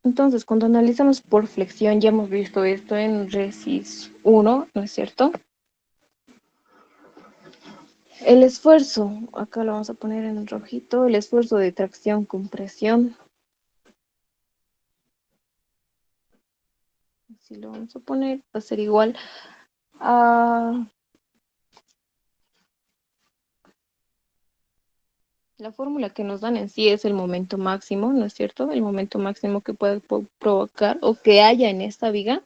Entonces, cuando analizamos por flexión, ya hemos visto esto en Resis 1, ¿no es cierto? El esfuerzo, acá lo vamos a poner en rojito, el esfuerzo de tracción con presión, si lo vamos a poner, va a ser igual a la fórmula que nos dan en sí es el momento máximo, ¿no es cierto? El momento máximo que puede provocar o que haya en esta viga,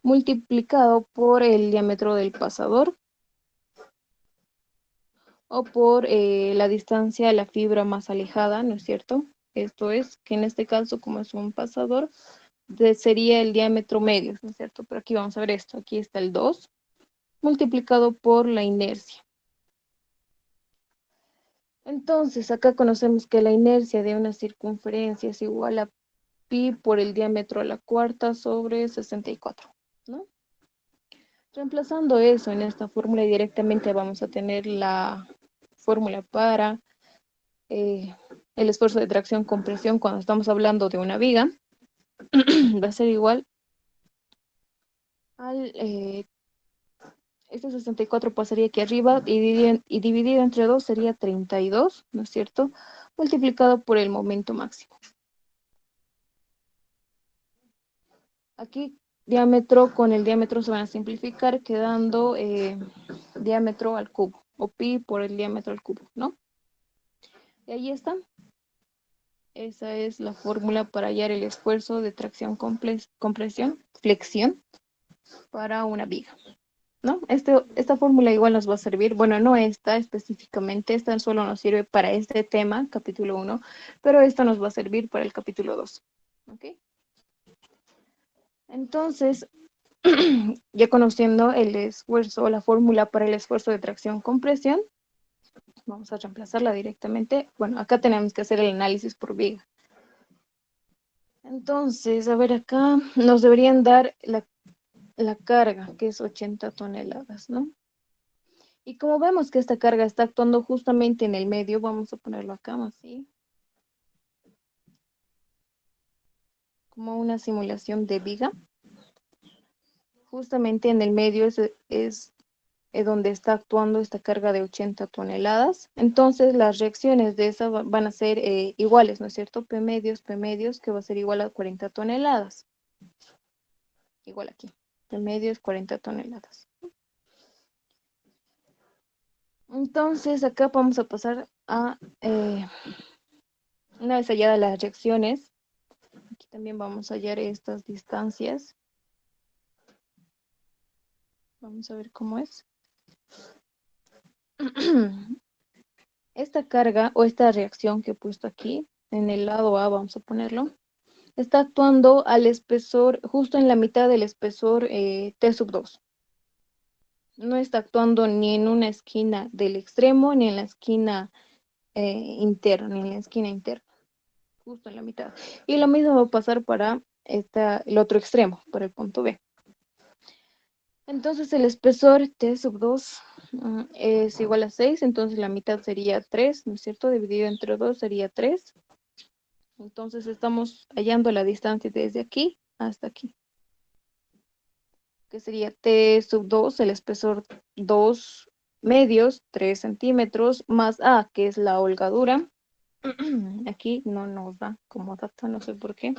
multiplicado por el diámetro del pasador o por la distancia a la fibra más alejada, ¿no es cierto? Esto es que en este caso, como es un pasador, sería el diámetro medio, ¿no es cierto? Pero aquí vamos a ver esto, aquí está el 2 multiplicado por la inercia. Entonces, acá conocemos que la inercia de una circunferencia es igual a pi por el diámetro a la cuarta sobre 64, ¿no? Reemplazando eso en esta fórmula y directamente vamos a tener la fórmula para el esfuerzo de tracción con presión cuando estamos hablando de una viga. Va a ser igual al este 64 pasaría aquí arriba y dividido entre 2 sería 32, ¿no es cierto? Multiplicado por el momento máximo. Aquí diámetro con el diámetro se van a simplificar quedando diámetro al cubo o pi por el diámetro al cubo, ¿no? Y ahí está. Esa es la fórmula para hallar el esfuerzo de tracción con presión, flexión para una viga. ¿No? Esta fórmula igual nos va a servir, bueno, no esta específicamente, esta solo nos sirve para este tema, capítulo 1, pero esta nos va a servir para el capítulo 2. ¿Ok? Entonces, ya conociendo el esfuerzo, la fórmula para el esfuerzo de tracción con presión, vamos a reemplazarla directamente. Bueno, acá tenemos que hacer el análisis por viga. Entonces, a ver, acá nos deberían dar la carga, que es 80 toneladas, ¿no? Y como vemos que esta carga está actuando justamente en el medio, vamos a ponerlo acá así, como una simulación de viga. Justamente en el medio es donde está actuando esta carga de 80 toneladas. Entonces las reacciones de esa van a ser iguales, ¿no es cierto? P medios, que va a ser igual a 40 toneladas. Igual aquí. P medios, 40 toneladas. Entonces acá vamos a pasar a, una vez halladas las reacciones, aquí también vamos a hallar estas distancias. Vamos a ver cómo es. Esta carga o esta reacción que he puesto aquí, en el lado A, vamos a ponerlo, está actuando al espesor, justo en la mitad del espesor T sub 2. No está actuando ni en una esquina del extremo, ni en la esquina interna, ni en la esquina interna, justo en la mitad. Y lo mismo va a pasar para el otro extremo, para el punto B. Entonces el espesor T sub 2 es igual a 6, entonces la mitad sería 3, ¿no es cierto? Dividido entre 2 sería 3. Entonces estamos hallando la distancia desde aquí hasta aquí, que sería T sub 2, el espesor 2 medios, 3 centímetros, más A, que es la holgadura. Aquí no nos da como dato, no sé por qué.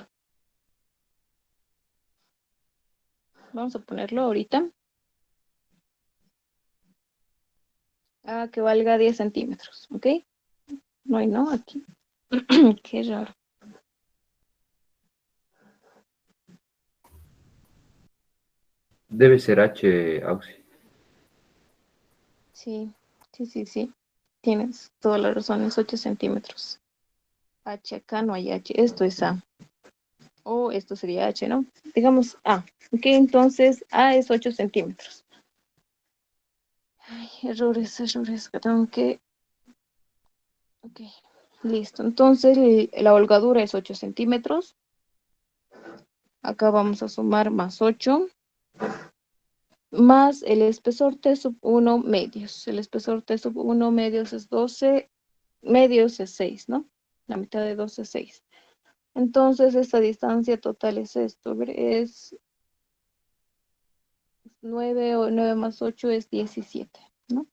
Vamos a ponerlo ahorita. A que valga 10 centímetros, ¿ok? No hay no aquí. Qué raro. Debe ser H, Auxi. Sí, sí. Tienes toda la razón, es 8 centímetros. H acá no hay H, esto es A. O esto sería H, ¿no? Digamos A. Ok, entonces A es 8 centímetros. Ay, errores. Acá tengo que. Ok, listo. Entonces la holgadura es 8 centímetros. Acá vamos a sumar más 8. Más el espesor T sub 1 medios. El espesor T sub 1 medios es 12. Medios es 6, ¿no? La mitad de 12 es 6. Entonces, esta distancia total es esto, es 9 o 9 más 8 es 17, ¿no?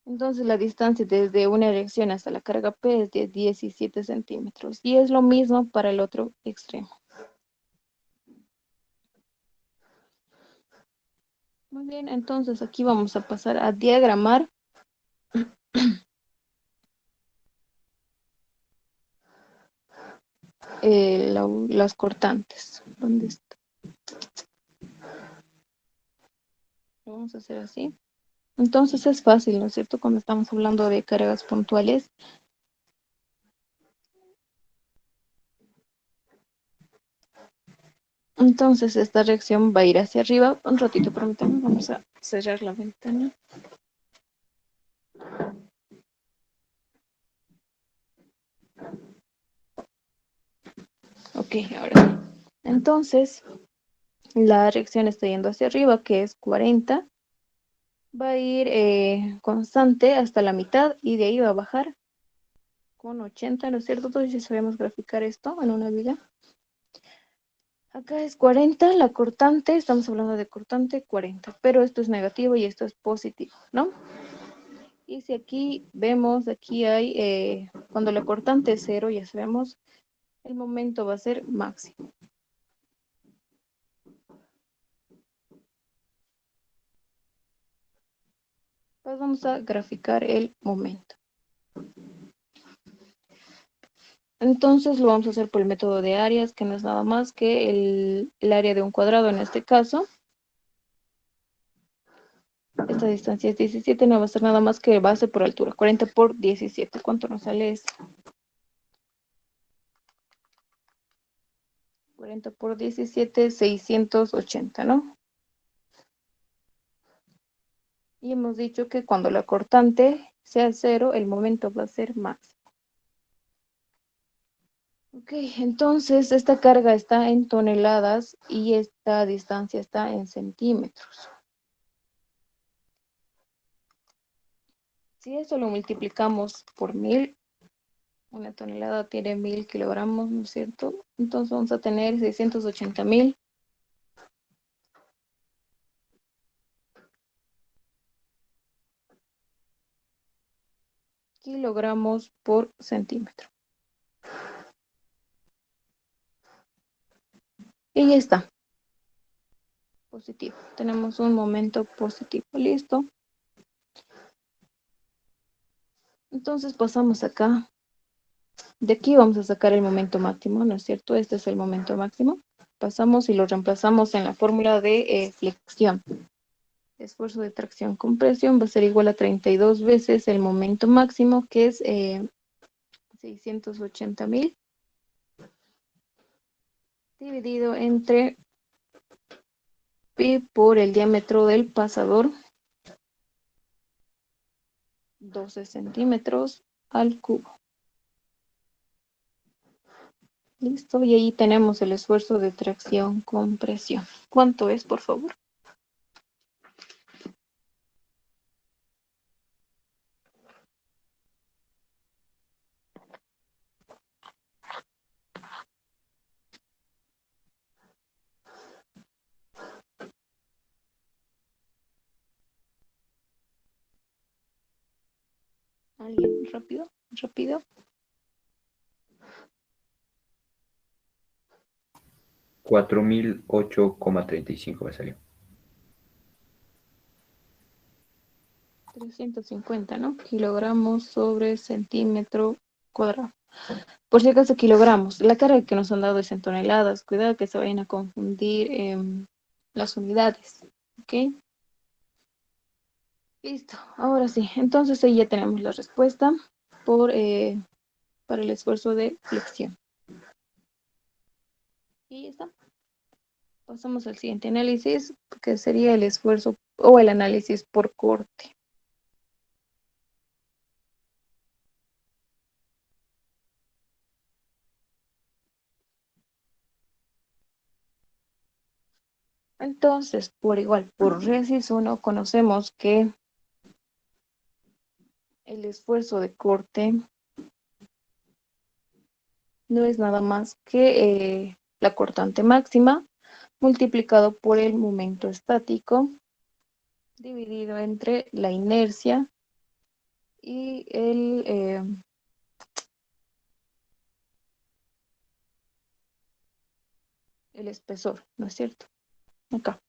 Entonces, la distancia desde una erección hasta la carga P es de 17 centímetros. Y es lo mismo para el otro extremo. Muy bien, entonces aquí vamos a pasar a diagramar las cortantes. ¿Dónde está? Lo vamos a hacer así. Entonces es fácil, ¿no es cierto? Cuando estamos hablando de cargas puntuales. Entonces esta reacción va a ir hacia arriba. Un ratito, permítanme, vamos a cerrar la ventana. Ok, ahora sí. Entonces, la reacción está yendo hacia arriba, que es 40. Va a ir constante hasta la mitad y de ahí va a bajar con 80, ¿no es cierto? Entonces, si sabemos graficar esto en una viga. Acá es 40, la cortante, estamos hablando de cortante 40, pero esto es negativo y esto es positivo, ¿no? Y si aquí vemos, aquí hay, cuando la cortante es 0, ya sabemos, el momento va a ser máximo. Pues vamos a graficar el momento. Entonces lo vamos a hacer por el método de áreas, que no es nada más que el área de un cuadrado en este caso. Esta distancia es 17, no va a ser nada más que base por altura. 40 por 17, ¿cuánto nos sale eso? 40 por 17, 680, ¿no? Y hemos dicho que cuando la cortante sea 0, el momento va a ser máximo. Ok, entonces esta carga está en toneladas y esta distancia está en centímetros. Si eso lo multiplicamos por 1000, una tonelada tiene 1000 kilogramos, ¿no es cierto? Entonces vamos a tener 680.000 kilogramos por centímetro. Y ya está. Positivo. Tenemos un momento positivo. Listo. Entonces pasamos acá. De aquí vamos a sacar el momento máximo, ¿no es cierto? Este es el momento máximo. Pasamos y lo reemplazamos en la fórmula de flexión. Esfuerzo de tracción con presión va a ser igual a 32 veces el momento máximo, que es 680.000, dividido entre pi por el diámetro del pasador, 12 centímetros al cubo. Listo, y ahí tenemos el esfuerzo de tracción con presión. ¿Cuánto es, por favor? ¿Alguien? Rápido, rápido. 4008,35 me salió. 350, ¿no? Kilogramos sobre centímetro cuadrado. Por si acaso, kilogramos. La carga que nos han dado es en toneladas. Cuidado que se vayan a confundir las unidades. ¿Ok? Listo. Ahora sí. Entonces ahí ya tenemos la respuesta para el esfuerzo de flexión. Y ya está. Pasamos al siguiente análisis, que sería el esfuerzo o el análisis por corte. Entonces, por igual, por resis 1 conocemos que el esfuerzo de corte no es nada más que la cortante máxima multiplicado por el momento estático dividido entre la inercia y el espesor, ¿no es cierto? Acá.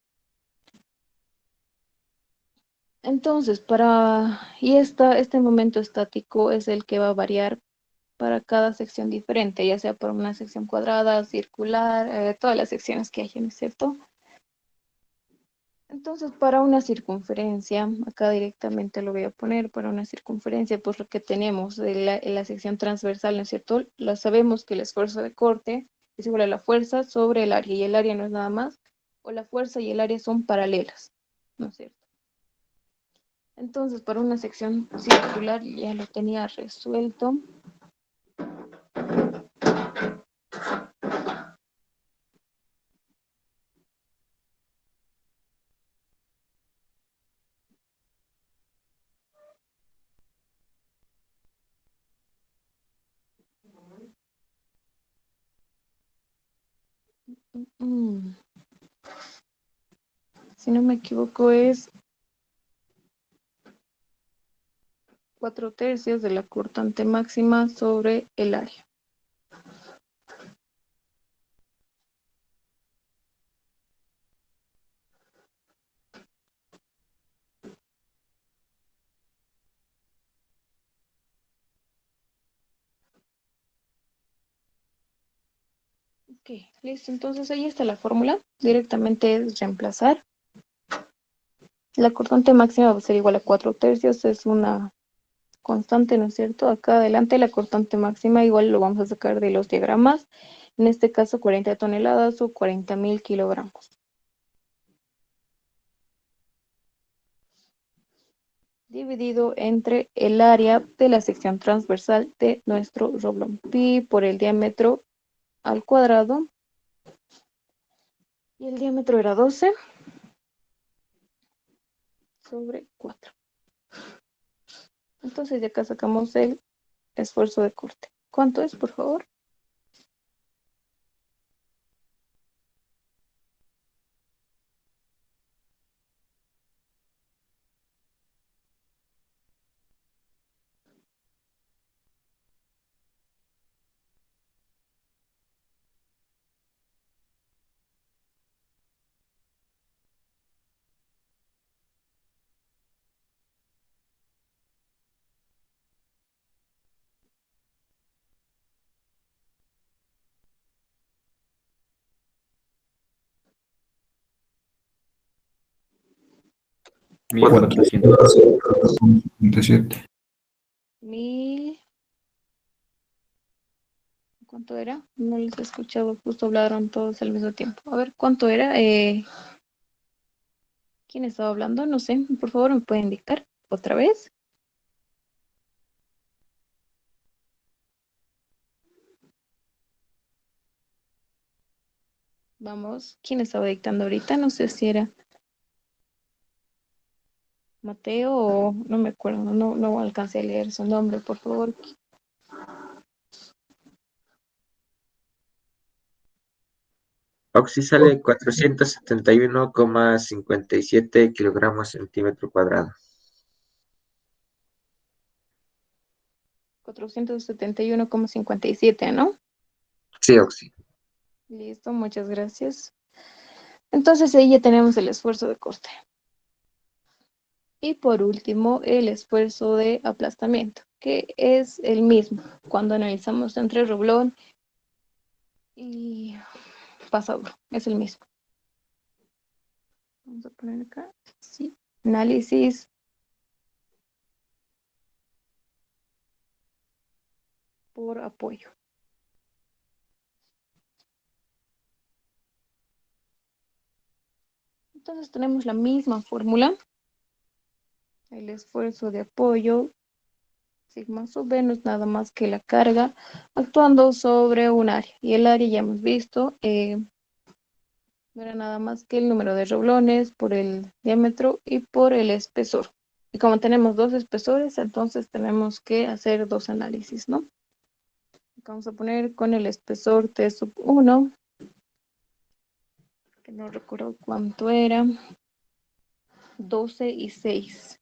Entonces, este momento estático es el que va a variar para cada sección diferente, ya sea para una sección cuadrada, circular, todas las secciones que hay, ¿no es cierto? Entonces, para una circunferencia, acá directamente lo voy a poner, para una circunferencia, pues lo que tenemos en la sección transversal, ¿no es cierto? Lo sabemos que el esfuerzo de corte es igual a la fuerza sobre el área, y el área no es nada más, o la fuerza y el área son paralelas, ¿no es cierto? Entonces, para una sección circular ya lo tenía resuelto. Mm, Si no me equivoco, es 4/3 de la cortante máxima sobre el área. Ok, listo. Entonces ahí está la fórmula. Directamente es reemplazar. La cortante máxima va a ser igual a 4/3. Es una constante, ¿no es cierto? Acá adelante la cortante máxima igual lo vamos a sacar de los diagramas. En este caso 40 toneladas o 40.000 kilogramos. Dividido entre el área de la sección transversal de nuestro roblón. Pi por el diámetro al cuadrado. Y el diámetro era 12 sobre 4. Entonces de acá sacamos el esfuerzo de corte. ¿Cuánto es, por favor? Mil cuatrocientos. 457. Mil. ¿Cuánto era? No les he escuchado, justo hablaron todos al mismo tiempo. A ver, ¿cuánto era? ¿Quién estaba hablando? No sé, por favor, ¿me puede indicar otra vez? Vamos, ¿quién estaba dictando ahorita? No sé si era Mateo o no me acuerdo, no alcancé a leer su nombre, por favor. Oxy sale 471,57 kilogramos centímetro cuadrado. 471,57, ¿no? Sí, Oxy. Listo, muchas gracias. Entonces ahí ya tenemos el esfuerzo de corte. Y por último, el esfuerzo de aplastamiento, que es el mismo cuando analizamos entre roblón y pasador. Es el mismo. Vamos a poner acá. Sí. Análisis por apoyo. Entonces tenemos la misma fórmula. El esfuerzo de apoyo, sigma sub b, no es nada más que la carga actuando sobre un área. Y el área ya hemos visto, no era nada más que el número de roblones por el diámetro y por el espesor. Y como tenemos dos espesores, entonces tenemos que hacer dos análisis, ¿no? Vamos a poner con el espesor T sub 1, que no recuerdo cuánto era, 12 y 6.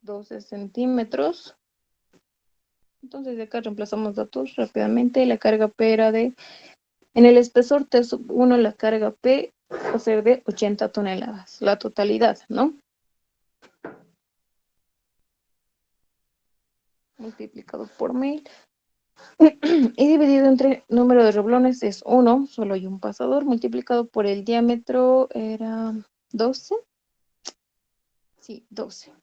12 centímetros. Entonces de acá reemplazamos datos rápidamente. La carga P era en el espesor T sub 1, la carga P va a ser de 80 toneladas, la totalidad, ¿no? Multiplicado por 1000. Y dividido entre número de reblones es 1, solo hay un pasador, multiplicado por el diámetro era 12. Sí, 12.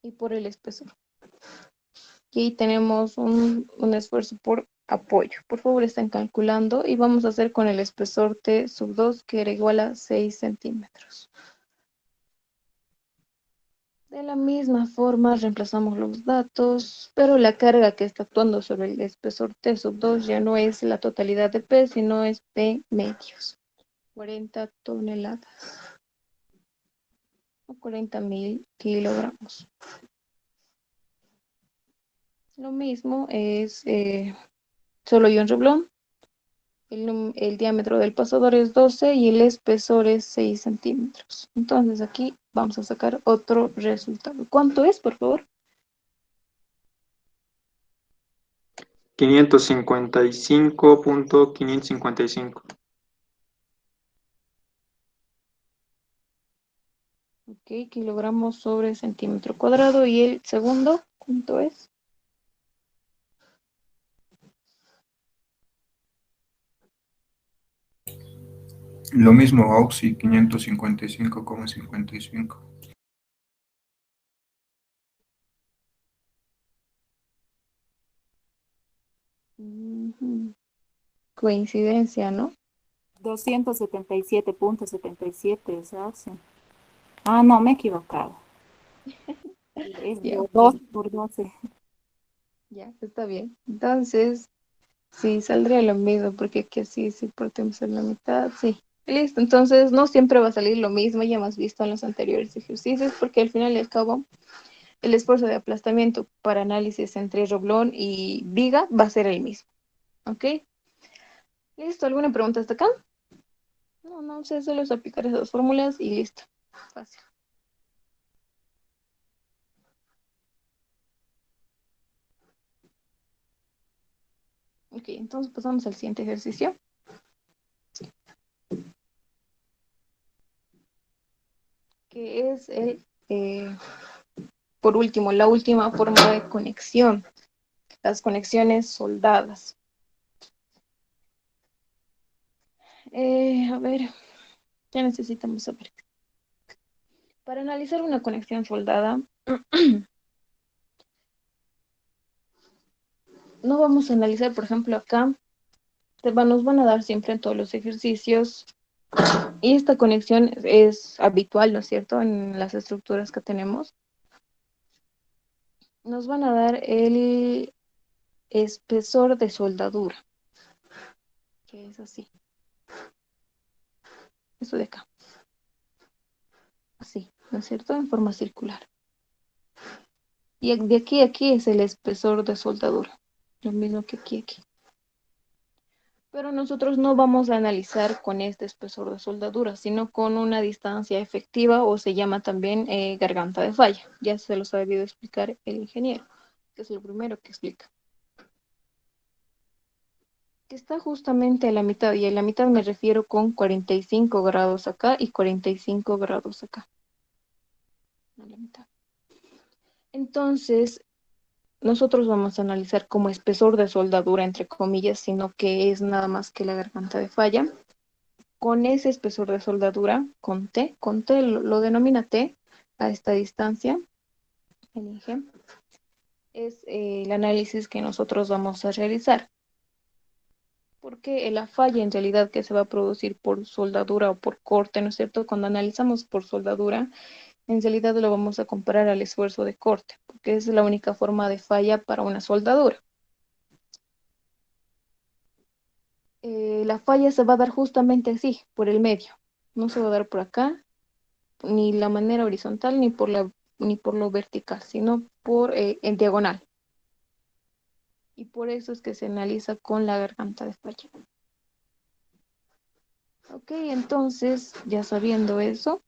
Y por el espesor. Aquí tenemos un esfuerzo por apoyo. Por favor, estén calculando y vamos a hacer con el espesor T sub 2, que era igual a 6 centímetros. De la misma forma, reemplazamos los datos, pero la carga que está actuando sobre el espesor T sub 2 ya no es la totalidad de P, sino es P medios. 40 toneladas. O 40.000 kilogramos. Lo mismo es solo hay un reblón. El diámetro del pasador es 12 y el espesor es 6 centímetros. Entonces aquí vamos a sacar otro resultado. ¿Cuánto es, por favor? 555.555. Ok, kilogramos sobre centímetro cuadrado. ¿Y el segundo? ¿Cuánto es? Lo mismo, Auxi, 555,55. Coincidencia, ¿no? 277.77 se hace. Ah, no, me he equivocado. Es Ya, 2 por 12. ya, está bien. Entonces, sí, saldría lo mismo, porque aquí así, si partimos en la mitad, sí. Listo, entonces no siempre va a salir lo mismo, ya hemos visto en los anteriores ejercicios, porque al final y al cabo, el esfuerzo de aplastamiento para análisis entre roblón y viga va a ser el mismo. ¿Ok? ¿Listo? ¿Alguna pregunta hasta acá? No, no sé, solo es aplicar esas fórmulas y listo. Fácil. Ok, entonces pasamos al siguiente ejercicio. Que es por último, la última forma de conexión. Las conexiones soldadas. A ver, ¿qué necesitamos saber? Para analizar una conexión soldada, no vamos a analizar, por ejemplo, acá, nos van a dar siempre en todos los ejercicios, y esta conexión es habitual, ¿no es cierto?, en las estructuras que tenemos. Nos van a dar el espesor de soldadura, que es así. Eso de acá. Así, ¿no es cierto?, en forma circular. Y de aquí a aquí es el espesor de soldadura. Lo mismo que aquí, aquí. Pero nosotros no vamos a analizar con este espesor de soldadura, sino con una distancia efectiva, o se llama también garganta de falla. Ya se los ha debido explicar el ingeniero, que es lo primero que explica. Que está justamente a la mitad, y a la mitad me refiero con 45 grados acá y 45 grados acá. A la mitad. Entonces, nosotros vamos a analizar como espesor de soldadura, entre comillas, sino que es nada más que la garganta de falla. Con ese espesor de soldadura, con T lo denomina T, a esta distancia, el Ig, es el análisis que nosotros vamos a realizar. Porque la falla en realidad que se va a producir por soldadura o por corte, ¿no es cierto? Cuando analizamos por soldadura, en realidad lo vamos a comparar al esfuerzo de corte, porque es la única forma de falla para una soldadura. La falla se va a dar justamente así, por el medio. No se va a dar por acá, ni la manera horizontal, ni por lo vertical, sino en diagonal. y por eso es que se analiza con la garganta de falla. Ok, entonces, ya sabiendo eso,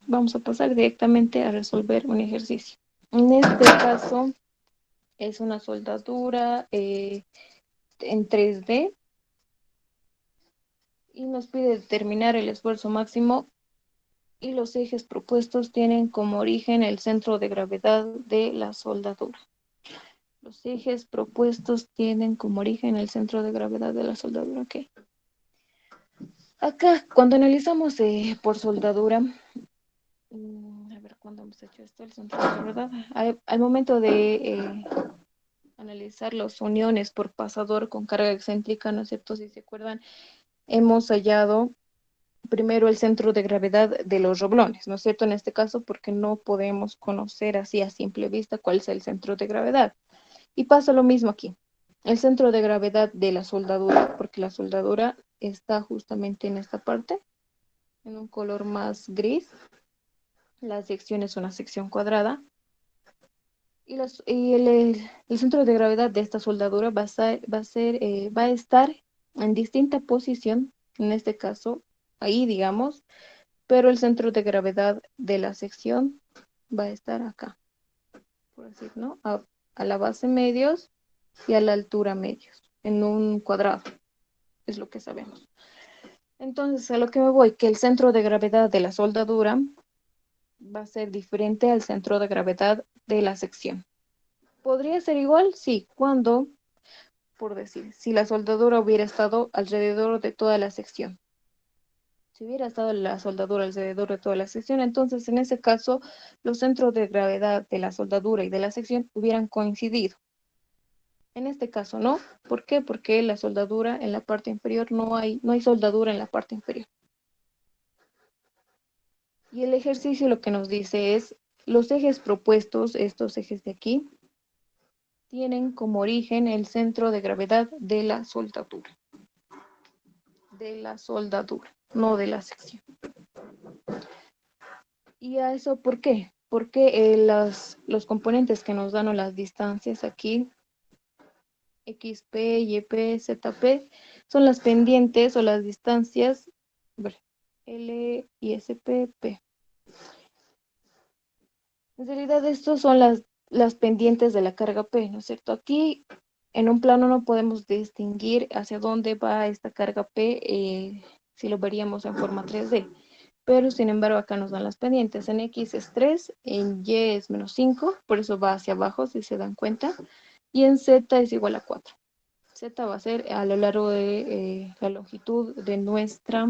vamos a pasar directamente a resolver un ejercicio. En este caso, es una soldadura en 3D y nos pide determinar el esfuerzo máximo y los ejes propuestos tienen como origen el centro de gravedad de la soldadura. Los ejes propuestos tienen como origen el centro de gravedad de la soldadura. Ok. Acá, cuando analizamos por soldadura, a ver, ¿cuándo hemos hecho esto? El centro de gravedad. Al momento de analizar las uniones por pasador con carga excéntrica, ¿no es cierto? Si se acuerdan, hemos hallado primero el centro de gravedad de los roblones, ¿no es cierto? En este caso, porque no podemos conocer así a simple vista cuál es el centro de gravedad. Y pasa lo mismo aquí. El centro de gravedad de la soldadura, porque la soldadura está justamente en esta parte, en un color más gris. La sección es una sección cuadrada. Y el centro de gravedad de esta soldadura va a estar en distinta posición, en este caso, ahí digamos, pero el centro de gravedad de la sección va a estar acá, por decir, ¿no? A la base medios y a la altura medios, en un cuadrado, es lo que sabemos. Entonces, a lo que me voy, que el centro de gravedad de la soldadura va a ser diferente al centro de gravedad de la sección. ¿Podría ser igual? Sí, cuando, por decir, si la soldadura hubiera estado alrededor de toda la sección. Si hubiera estado la soldadura alrededor de toda la sección, entonces en ese caso los centros de gravedad de la soldadura y de la sección hubieran coincidido. En este caso no. ¿Por qué? Porque la soldadura en la parte inferior no hay soldadura en la parte inferior. Y el ejercicio lo que nos dice es los ejes propuestos, estos ejes de aquí, tienen como origen el centro de gravedad de la soldadura. De la soldadura, no de la sección. ¿Y a eso por qué? Porque los componentes que nos dan o las distancias aquí, XP, YP, ZP, son las pendientes o las distancias, a ver, L y SP, P. En realidad estos son las pendientes de la carga P, ¿no es cierto? Aquí en un plano no podemos distinguir hacia dónde va esta carga P si lo veríamos en forma 3D. Pero sin embargo acá nos dan las pendientes. En X es 3, en Y es menos 5, por eso va hacia abajo si se dan cuenta. Y en Z es igual a 4. Z va a ser a lo largo de la longitud de nuestra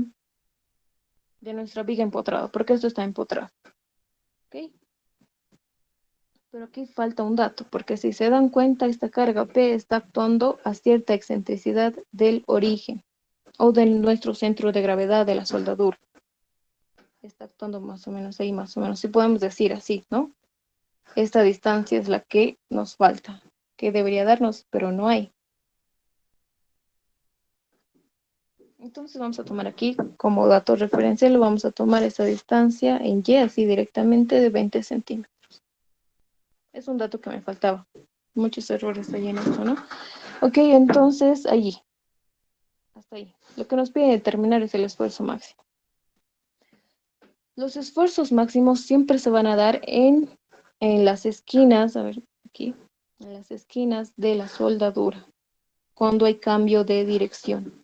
viga empotrada, porque esto está empotrado. ¿Ok? Pero aquí falta un dato, porque si se dan cuenta, esta carga P está actuando a cierta excentricidad del origen o de nuestro centro de gravedad de la soldadura. Está actuando más o menos ahí, más o menos. Si podemos decir así, ¿no? Esta distancia es la que nos falta, que debería darnos, pero no hay. Entonces vamos a tomar aquí como dato referencial, vamos a tomar esa distancia en Y, así directamente de 20 centímetros. Es un dato que me faltaba. Muchos errores ahí en esto, ¿no? Ok, entonces allí. Hasta ahí. Lo que nos pide determinar es el esfuerzo máximo. Los esfuerzos máximos siempre se van a dar en las esquinas, a ver, aquí, en las esquinas de la soldadura, cuando hay cambio de dirección.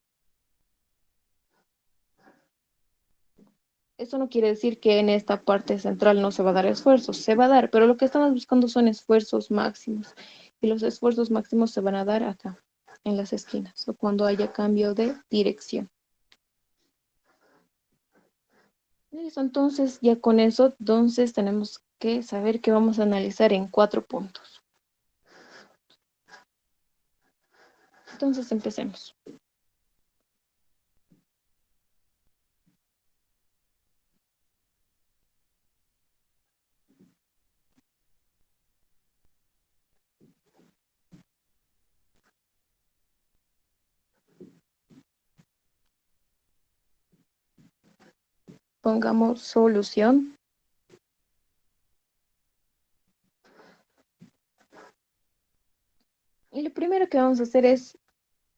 Eso no quiere decir que en esta parte central no se va a dar esfuerzos, se va a dar, pero lo que estamos buscando son esfuerzos máximos. Y los esfuerzos máximos se van a dar acá, en las esquinas, o cuando haya cambio de dirección. Listo, entonces ya con eso, entonces tenemos que saber que vamos a analizar en 4 puntos. Entonces empecemos. Pongamos solución. Y lo primero que vamos a hacer es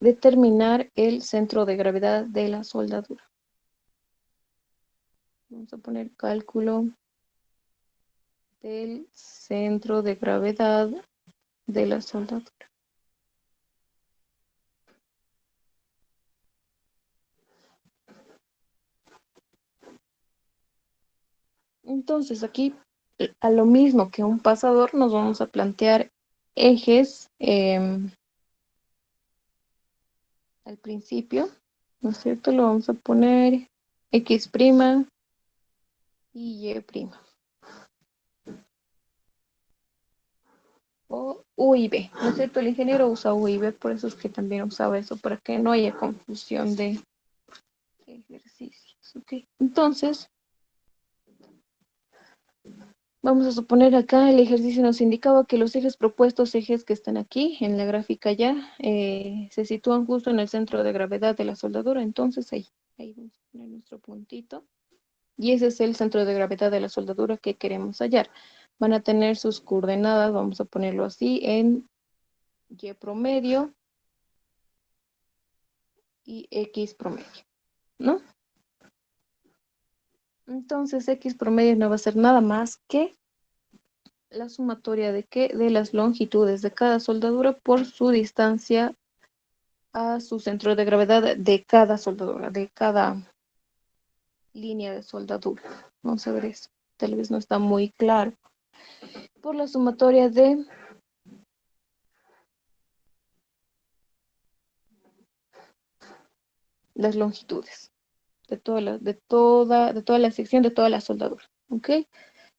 determinar el centro de gravedad de la soldadura. Vamos a poner cálculo del centro de gravedad de la soldadura. Entonces aquí, a lo mismo que un pasador, nos vamos a plantear ejes al principio, ¿no es cierto? Lo vamos a poner X' y Y'. O U y B, ¿no es cierto? El ingeniero usa U y B, por eso es que también usaba eso, para que no haya confusión de ejercicios. ¿Ok? Entonces, vamos a suponer acá el ejercicio nos indicaba que los ejes propuestos, ejes que están aquí en la gráfica ya, se sitúan justo en el centro de gravedad de la soldadura. Entonces ahí vamos a poner nuestro puntito. Y ese es el centro de gravedad de la soldadura que queremos hallar. Van a tener sus coordenadas, vamos a ponerlo así, en Y promedio y X promedio, ¿no? Entonces X promedio no va a ser nada más que la sumatoria de qué, de las longitudes de cada soldadura por su distancia a su centro de gravedad de cada soldadura, de cada línea de soldadura. Vamos a ver eso. Tal vez no está muy claro. Por la sumatoria de las longitudes de toda la sección de toda la soldadura. ¿Ok?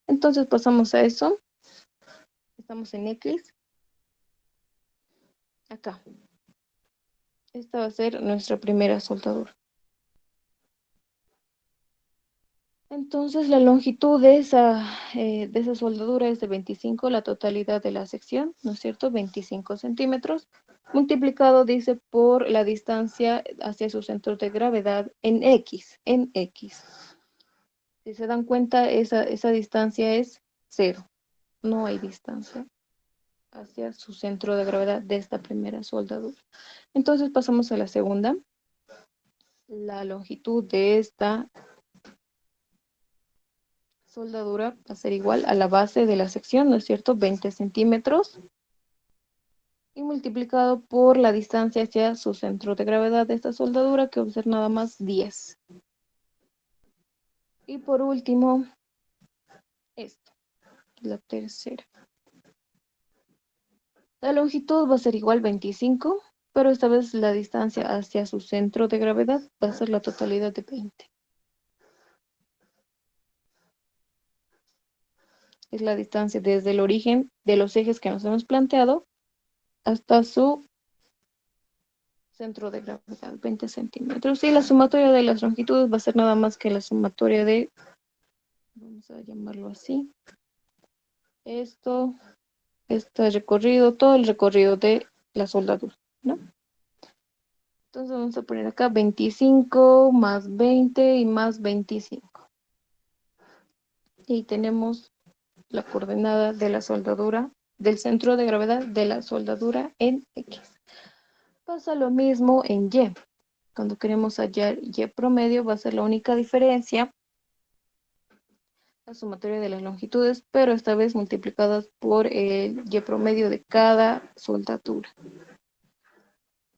Entonces pasamos a eso. Estamos en X. Acá. Esta va a ser nuestra primera soldadura. Entonces la longitud de esa soldadura es de 25, la totalidad de la sección, ¿no es cierto? 25 centímetros, multiplicado, dice, por la distancia hacia su centro de gravedad en X, en X. Si se dan cuenta, esa distancia es 0. No hay distancia hacia su centro de gravedad de esta primera soldadura. Entonces pasamos a la segunda. La longitud de esta soldadura va a ser igual a la base de la sección, ¿no es cierto? 20 centímetros. Y multiplicado por la distancia hacia su centro de gravedad de esta soldadura, que va a ser nada más 10. Y por último, esto, la tercera. La longitud va a ser igual 25, pero esta vez la distancia hacia su centro de gravedad va a ser la totalidad de 20. Es la distancia desde el origen de los ejes que nos hemos planteado hasta su centro de gravedad, 20 centímetros. Y la sumatoria de las longitudes va a ser nada más que la sumatoria de, vamos a llamarlo así, este recorrido, todo el recorrido de la soldadura, ¿no? Entonces vamos a poner acá 25 más 20 y más 25. Y tenemos la coordenada de la soldadura, del centro de gravedad de la soldadura en X. Pasa lo mismo en Y. Cuando queremos hallar Y promedio va a ser la única diferencia, la sumatoria de las longitudes, pero esta vez multiplicadas por el Y promedio de cada soldadura.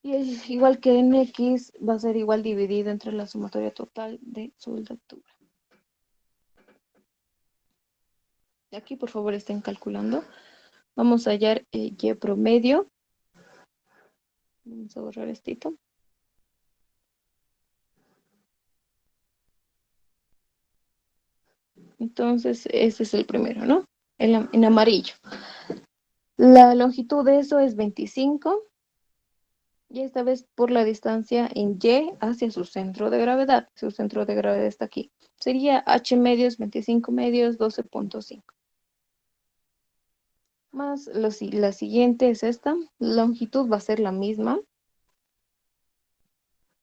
Y es igual que en X, va a ser igual dividido entre la sumatoria total de soldadura. Aquí, por favor, estén calculando. Vamos a hallar Y promedio. Vamos a borrar esto. Entonces, ese es el primero, ¿no? En amarillo. La longitud de eso es 25. Y esta vez por la distancia en Y hacia su centro de gravedad. Su centro de gravedad está aquí. Sería H medios, 25 medios, 12.5. Más la siguiente es esta. La longitud va a ser la misma,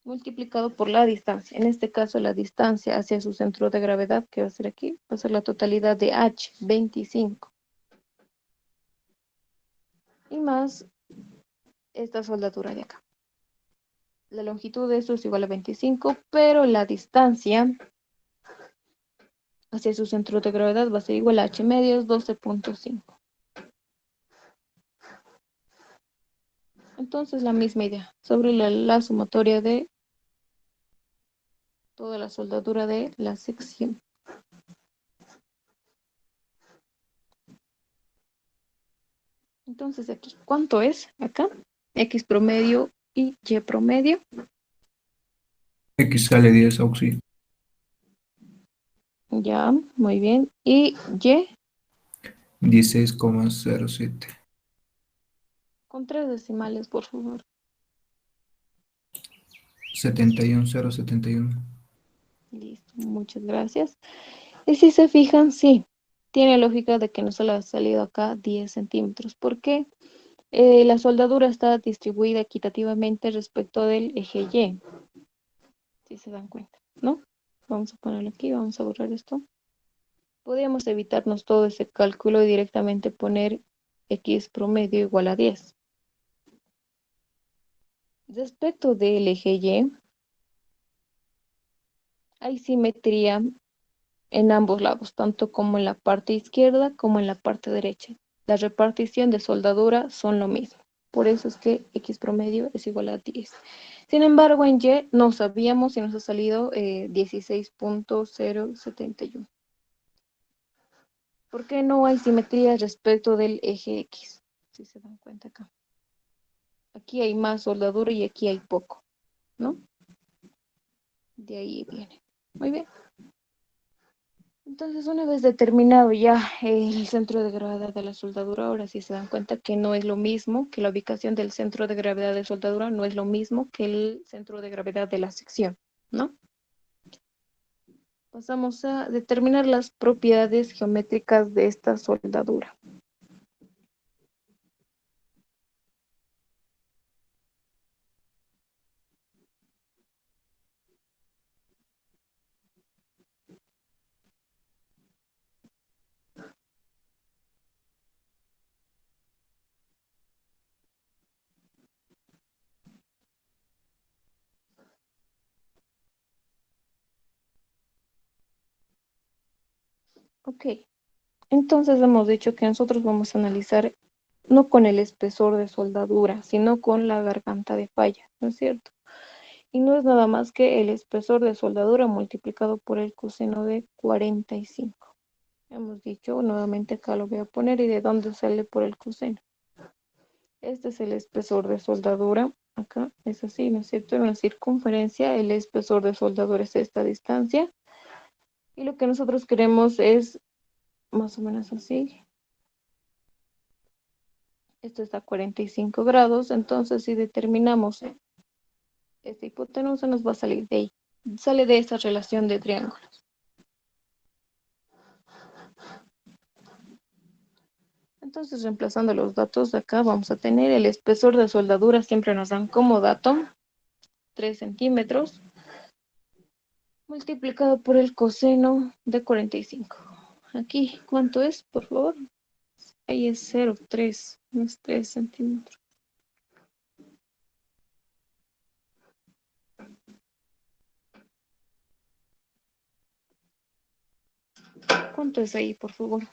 multiplicado por la distancia. En este caso, la distancia hacia su centro de gravedad, que va a ser aquí, va a ser la totalidad de H, 25. Y más esta soldadura de acá. La longitud de esto es igual a 25, pero la distancia hacia su centro de gravedad va a ser igual a h medios 12.5. Entonces la misma idea, sobre la sumatoria de toda la soldadura de la sección. Entonces aquí, ¿cuánto es acá? X promedio y Y promedio. X sale 10, Auxi. Ya, muy bien. Y Y 16,07. con 3 decimales, por favor. 71,071. Listo, muchas gracias. Y si se fijan, sí, tiene lógica de que no solo ha salido acá 10 centímetros. ¿Por qué? La soldadura está distribuida equitativamente respecto del eje Y, si se dan cuenta, ¿no? Vamos a ponerlo aquí, vamos a borrar esto. Podríamos evitarnos todo ese cálculo y directamente poner X promedio igual a 10. Respecto del eje Y, hay simetría en ambos lados, tanto como en la parte izquierda como en la parte derecha. La repartición de soldadura son lo mismo. Por eso es que X promedio es igual a 10. Sin embargo, en Y no sabíamos y nos ha salido 16.071. ¿Por qué no hay simetría respecto del eje X? Si se dan cuenta acá. Aquí hay más soldadura y aquí hay poco, ¿no? De ahí viene. Muy bien. Entonces, una vez determinado ya el centro de gravedad de la soldadura, ahora sí se dan cuenta que no es lo mismo, que la ubicación del centro de gravedad de soldadura no es lo mismo que el centro de gravedad de la sección, ¿no? Pasamos a determinar las propiedades geométricas de esta soldadura. Ok, entonces hemos dicho que nosotros vamos a analizar no con el espesor de soldadura, sino con la garganta de falla, ¿no es cierto? Y no es nada más que el espesor de soldadura multiplicado por el coseno de 45. Hemos dicho, nuevamente acá lo voy a poner, y de dónde sale por el coseno. Este es el espesor de soldadura, acá es así, ¿no es cierto? En una circunferencia, el espesor de soldadura es esta distancia, y lo que nosotros queremos es más o menos así. Esto está a 45 grados, entonces si determinamos esta hipotenusa nos va a salir de ahí. Sale de esta relación de triángulos. Entonces, reemplazando los datos de acá, vamos a tener el espesor de soldadura, siempre nos dan como dato 3 centímetros, multiplicado por el coseno de 45. Aquí, ¿cuánto es, por favor? Ahí es 0,3, no es 3 centímetros. ¿Cuánto es ahí, por favor?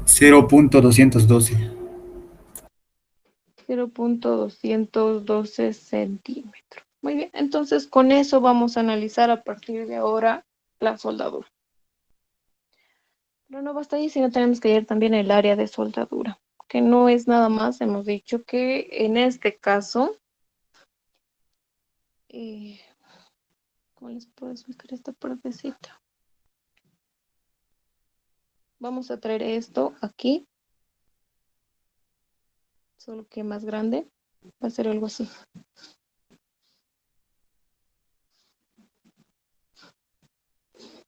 0,212. 0,212 centímetros. Muy bien, entonces con eso vamos a analizar a partir de ahora la soldadura. Pero no basta ahí, sino tenemos que ver también el área de soldadura, que no es nada más, hemos dicho que en este caso, ¿cómo les puedo explicar esta partecita? Vamos a traer esto aquí, solo que más grande, va a ser algo así.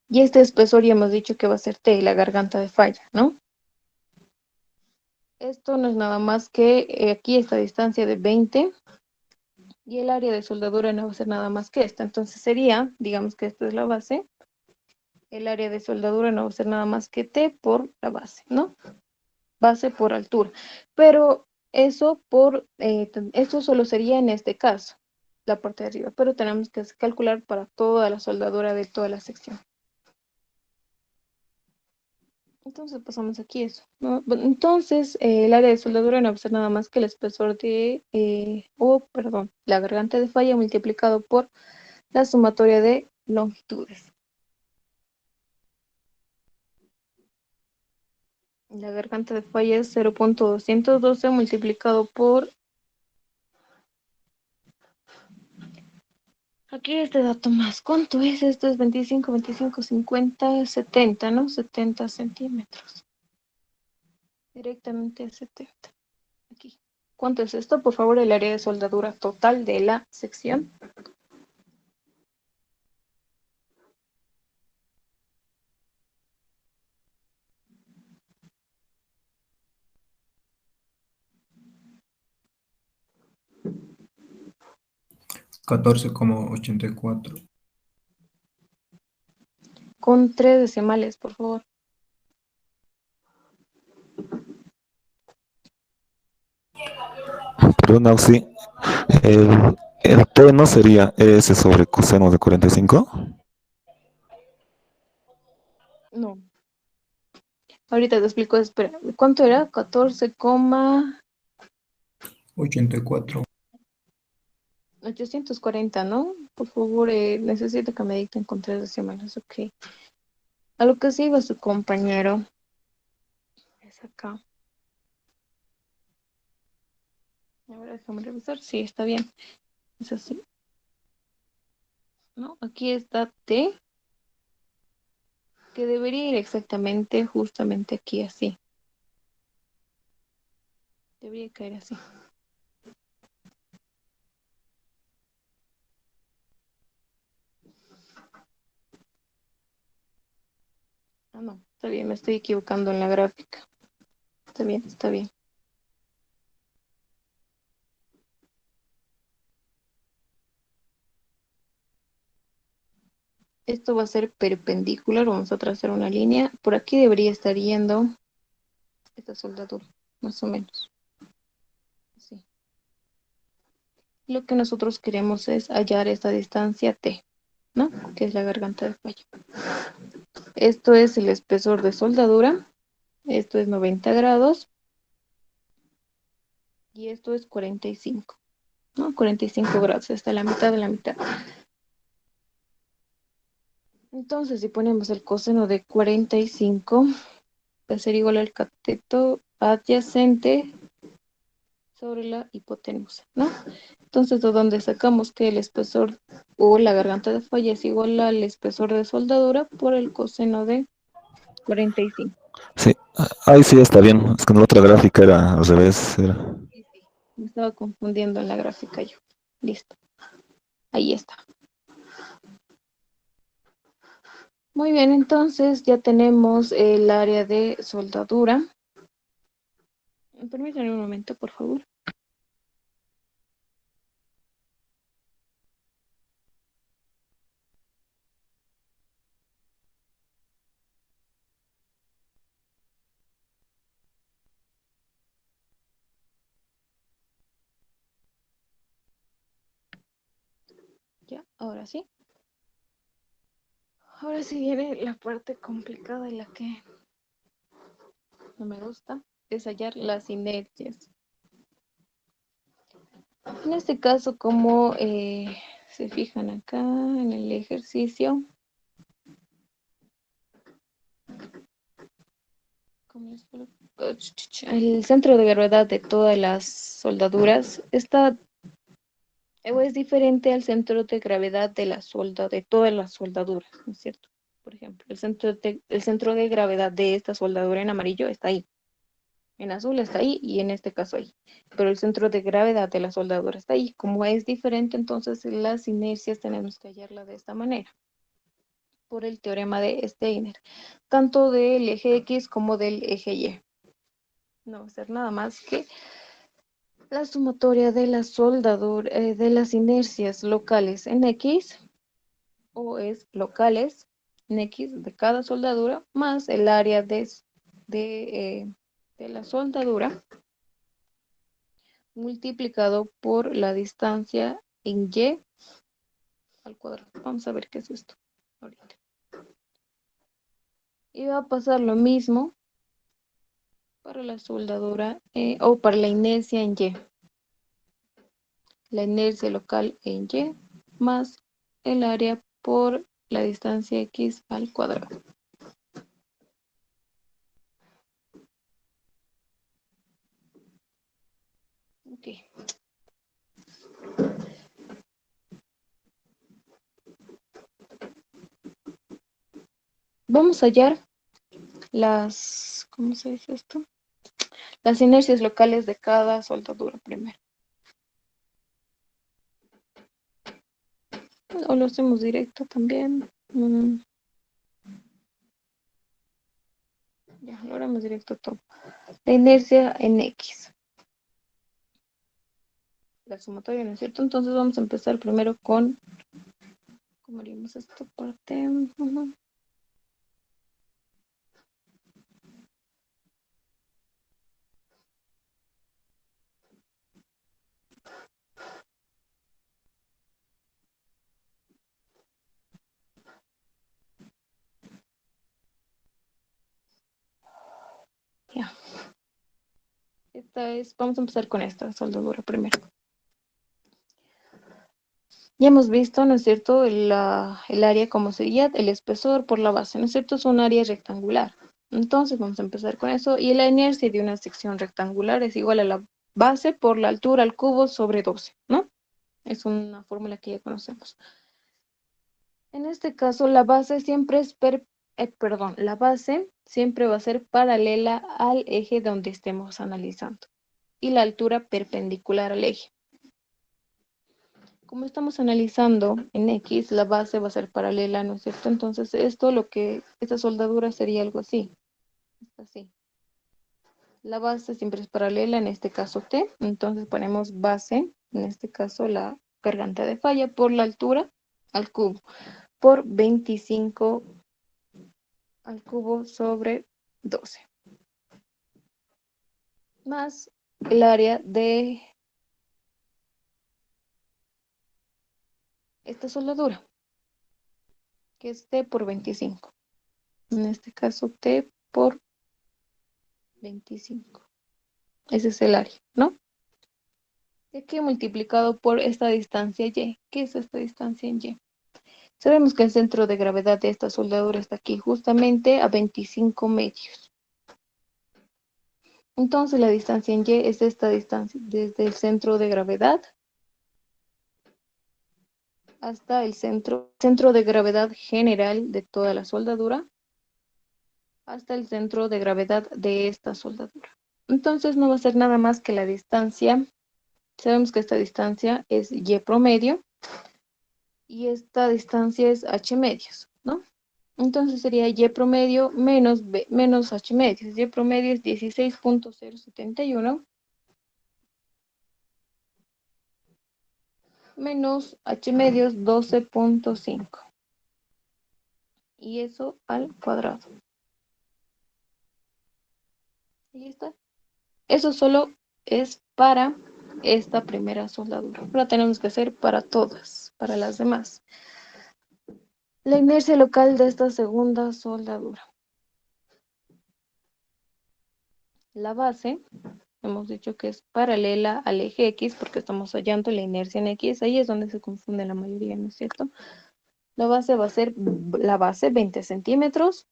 Y este espesor ya hemos dicho que va a ser T, la garganta de falla, ¿no? Esto no es nada más que aquí esta distancia de 20 y el área de soldadura no va a ser nada más que esta. Entonces sería, digamos que esta es la base, el área de soldadura no va a ser nada más que T por la base, ¿no? base por altura. Pero eso eso solo sería en este caso, la parte de arriba, pero tenemos que calcular para toda la soldadura de toda la sección. Entonces pasamos aquí eso, ¿no? Bueno, entonces, el área de soldadura no va a ser nada más que el espesor perdón, la garganta de falla multiplicado por la sumatoria de longitudes. La garganta de falla es 0.212 multiplicado por... Aquí este dato más. ¿Cuánto es? Esto es 25, 25, 50, 70, ¿no? 70 centímetros. Directamente a 70. Aquí. ¿Cuánto es esto? Por favor, el área de soldadura total de la sección. Catorce coma ochenta y cuatro. Con 3 decimales, por favor. Perdón, Auxi. El T no sería S sobre coseno de 45. No. Ahorita te explico. Espera. ¿Cuánto era? 84. 14,840, ¿no? Por favor, necesito que me dicten con 3 decimales. Ok. A lo que sí iba su compañero. Es acá. Ahora déjame revisar. Sí, está bien. Es así. ¿No? Aquí está T, que debería ir exactamente, justamente aquí, así. Debería caer así. Ah, no, está bien, me estoy equivocando en la gráfica. Está bien, está bien. Esto va a ser perpendicular, vamos a trazar una línea. Por aquí debería estar yendo esta soldadura, más o menos. Así. Lo que nosotros queremos es hallar esta distancia T, ¿no? Que es la garganta de falla. Esto es el espesor de soldadura. Esto es 90 grados. Y esto es 45, ¿no? 45 grados, hasta la mitad de la mitad. Entonces, si ponemos el coseno de 45, va a ser igual al cateto adyacente sobre la hipotenusa, ¿no? Entonces, de donde sacamos que el espesor o la garganta de falla es igual al espesor de soldadura por el coseno de 45. Sí, ahí sí está bien. Es que en la otra gráfica era al revés. Sí, sí. Me estaba confundiendo en la gráfica yo. Listo. Ahí está. Muy bien, entonces ya tenemos el área de soldadura. Permítanme un momento, por favor. Ya, ahora sí. Ahora sí viene la parte complicada y la que no me gusta, es hallar las inercias. En este caso, como se fijan acá en el ejercicio, el centro de gravedad de todas las soldaduras está o es diferente al centro de gravedad de todas las soldaduras, ¿no es cierto? Por ejemplo, el centro de gravedad de esta soldadura en amarillo está ahí. En azul está ahí y en este caso ahí. Pero el centro de gravedad de la soldadura está ahí. Como es diferente, entonces las inercias tenemos que hallarla de esta manera. Por el teorema de Steiner. Tanto del eje X como del eje Y. No va a ser nada más que la sumatoria de la soldadura, de las inercias locales en X, o es locales en X de cada soldadura, más el área de de la soldadura multiplicado por la distancia en Y al cuadrado. Vamos a ver qué es esto ahorita. Y va a pasar lo mismo para la soldadura o para la inercia en Y. La inercia local en Y más el área por la distancia X al cuadrado. Ok. Vamos a hallar las, ¿cómo se dice esto? Las inercias locales de cada soldadura primero. O lo hacemos directo también. Ya, lo haremos directo todo. La inercia en X. La sumatoria, ¿no es cierto? Entonces vamos a empezar primero con, ¿cómo haríamos esta parte? Ya. Vamos a empezar con esta soldadura primero. Ya hemos visto, ¿no es cierto?, el área como sería el espesor por la base, ¿no es cierto? Es un área rectangular. Entonces vamos a empezar con eso. Y la inercia de una sección rectangular es igual a la base por la altura al cubo sobre 12, ¿no? Es una fórmula que ya conocemos. En este caso, la base siempre es, la base siempre va a ser paralela al eje donde estemos analizando. Y la altura perpendicular al eje. Como estamos analizando en X, la base va a ser paralela, ¿no es cierto? Entonces, esta soldadura sería algo así. Así. La base siempre es paralela, en este caso T. Entonces ponemos base, en este caso la garganta de falla, por la altura al cubo, por 25 al cubo sobre 12. Más el área de esta soldadura, que es T por 25. En este caso T por 25. Ese es el área, ¿no? Y aquí multiplicado por esta distancia Y. ¿Qué es esta distancia en Y? Sabemos que el centro de gravedad de esta soldadura está aquí, justamente a 25 medios. Entonces la distancia en Y es esta distancia, desde el centro de gravedad hasta el centro de gravedad general de toda la soldadura, hasta el centro de gravedad de esta soldadura. Entonces no va a ser nada más que la distancia. Sabemos que esta distancia es Y promedio y esta distancia es H medios, ¿no? Entonces sería Y promedio menos H medios. Y promedio es 16.071 menos H medios 12.5. Y eso al cuadrado. Y está. Eso solo es para esta primera soldadura. Ahora tenemos que hacer para todas, para las demás. La inercia local de esta segunda soldadura. La base, hemos dicho que es paralela al eje X porque estamos hallando la inercia en X. Ahí es donde se confunde la mayoría, ¿no es cierto? La base va a ser 20 centímetros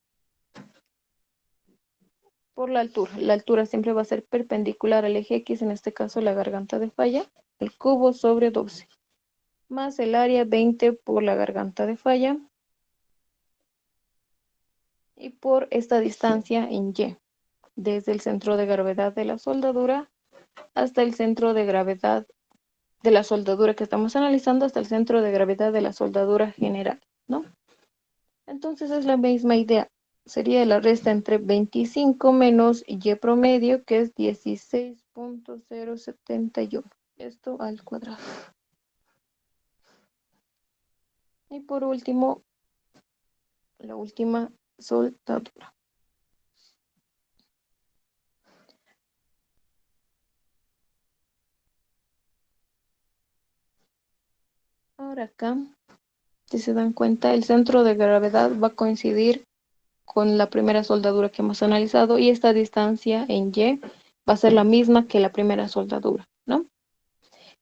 por la altura. La altura siempre va a ser perpendicular al eje X, en este caso la garganta de falla, el cubo sobre 12. Más el área 20 por la garganta de falla y por esta distancia en Y, desde el centro de gravedad de la soldadura hasta el centro de gravedad de la soldadura que estamos analizando, hasta el centro de gravedad de la soldadura general, ¿no? Entonces es la misma idea. Sería la resta entre 25 menos Y promedio, que es 16.071. Esto al cuadrado. Y por último, la última soldadura. Ahora acá, si se dan cuenta, el centro de gravedad va a coincidir con la primera soldadura que hemos analizado y esta distancia en Y va a ser la misma que la primera soldadura, ¿no?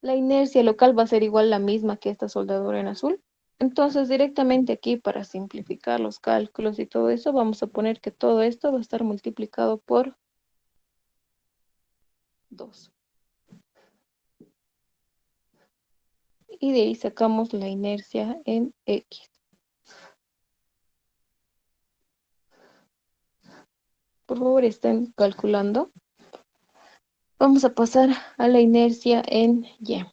La inercia local va a ser igual la misma que esta soldadura en azul. Entonces, directamente aquí, para simplificar los cálculos y todo eso, vamos a poner que todo esto va a estar multiplicado por 2. Y de ahí sacamos la inercia en X. Por favor, estén calculando. Vamos a pasar a la inercia en Y.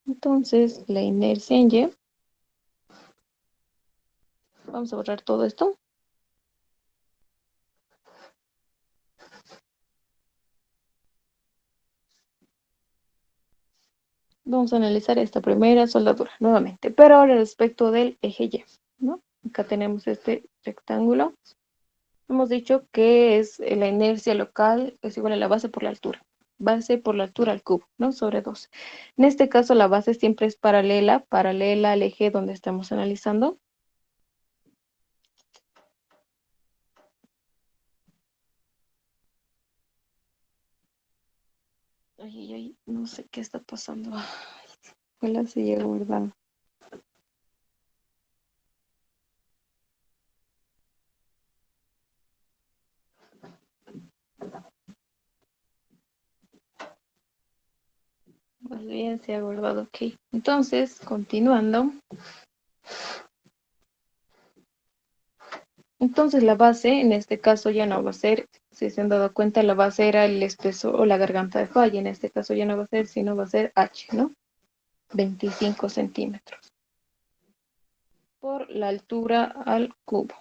Entonces, la inercia en Y. Vamos a borrar todo esto. Vamos a analizar esta primera soldadura nuevamente, pero ahora respecto del eje Y, ¿no? Acá tenemos este rectángulo. Hemos dicho que es la inercia local es igual a la base por la altura. Base por la altura al cubo, ¿no? Sobre 2. En este caso la base siempre es paralela al eje donde estamos analizando. Ay, no sé qué está pasando. Ojalá se llegue, ¿verdad? Pues bien, se ha guardado, ok. Entonces, continuando. Entonces la base, en este caso ya no va a ser, si se han dado cuenta, la base era el espesor o la garganta de falla. En este caso ya no va a ser, sino va a ser H, ¿no? 25 centímetros. Por la altura al cubo.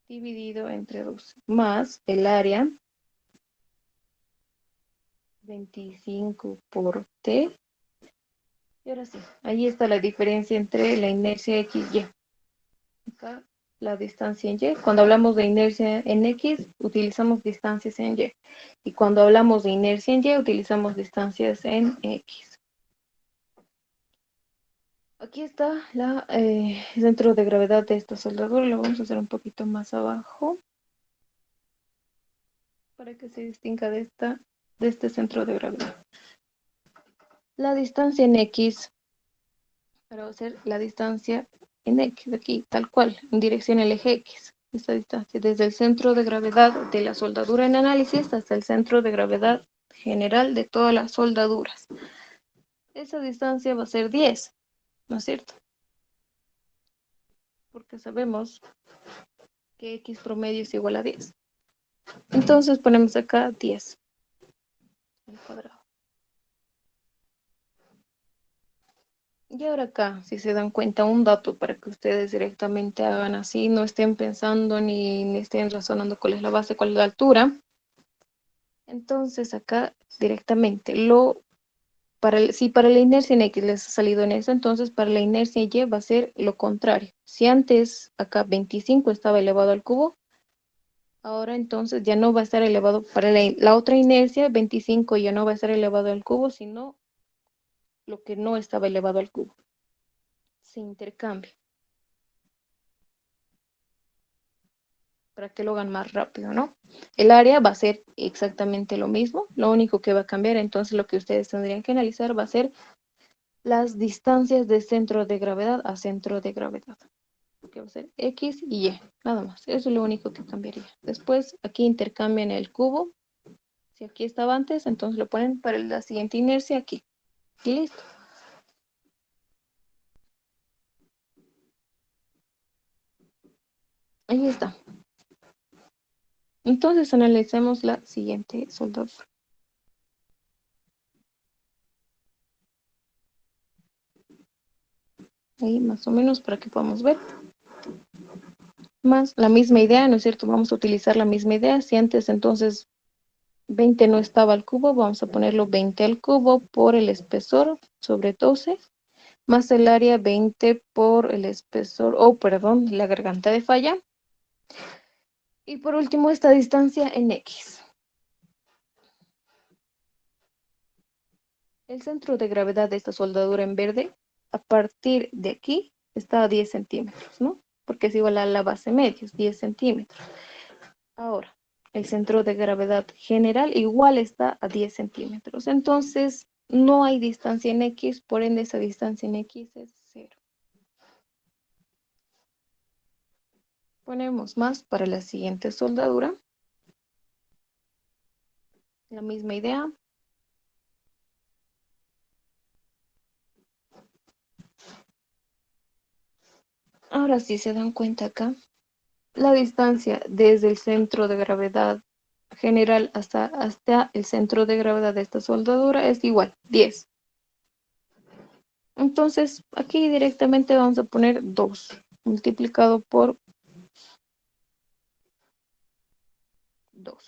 Dividido entre 2. Más el área. 25 por T. Y ahora sí, ahí está la diferencia entre la inercia X y Y. Acá la distancia en Y. Cuando hablamos de inercia en X, utilizamos distancias en Y. Y cuando hablamos de inercia en Y, utilizamos distancias en X. Aquí está el centro de gravedad de esta soldadura. Lo vamos a hacer un poquito más abajo. Para que se distinga de este centro de gravedad. La distancia en X, para hacer la distancia en X, aquí, tal cual, en dirección al eje X. Esta distancia, desde el centro de gravedad de la soldadura en análisis hasta el centro de gravedad general de todas las soldaduras. Esa distancia va a ser 10, ¿no es cierto? Porque sabemos que X promedio es igual a 10. Entonces ponemos acá 10 al cuadrado. Y ahora acá, si se dan cuenta, un dato para que ustedes directamente hagan así, no estén pensando ni estén razonando cuál es la base, cuál es la altura. Entonces acá directamente, si para la inercia en X les ha salido en eso, entonces para la inercia en Y va a ser lo contrario. Si antes acá 25 estaba elevado al cubo, ahora entonces ya no va a estar elevado, para la otra inercia 25 ya no va a estar elevado al cubo, sino lo que no estaba elevado al cubo. Se intercambia. Para que lo hagan más rápido, ¿no? El área va a ser exactamente lo mismo, lo único que va a cambiar, entonces lo que ustedes tendrían que analizar va a ser las distancias de centro de gravedad a centro de gravedad, que va a ser X y Y, nada más, eso es lo único que cambiaría. Después aquí intercambian el cubo, si aquí estaba antes, entonces lo ponen para la siguiente inercia aquí, y listo. Ahí está. Entonces analicemos la siguiente soldadura. Ahí más o menos para que podamos ver. Más la misma idea, ¿no es cierto? Vamos a utilizar la misma idea. Si antes entonces 20 no estaba al cubo, vamos a ponerlo 20 al cubo por el espesor sobre 12, más el área 20 por el espesor, perdón, la garganta de falla, Y por último, esta distancia en X. El centro de gravedad de esta soldadura en verde, a partir de aquí, está a 10 centímetros, ¿no? Porque es igual a la base media, es 10 centímetros. Ahora, el centro de gravedad general igual está a 10 centímetros. Entonces, no hay distancia en X, por ende esa distancia en X es 0. Ponemos más para la siguiente soldadura. La misma idea. Ahora sí se dan cuenta acá, la distancia desde el centro de gravedad general hasta el centro de gravedad de esta soldadura es igual, 10. Entonces, aquí directamente vamos a poner 2 multiplicado por 2.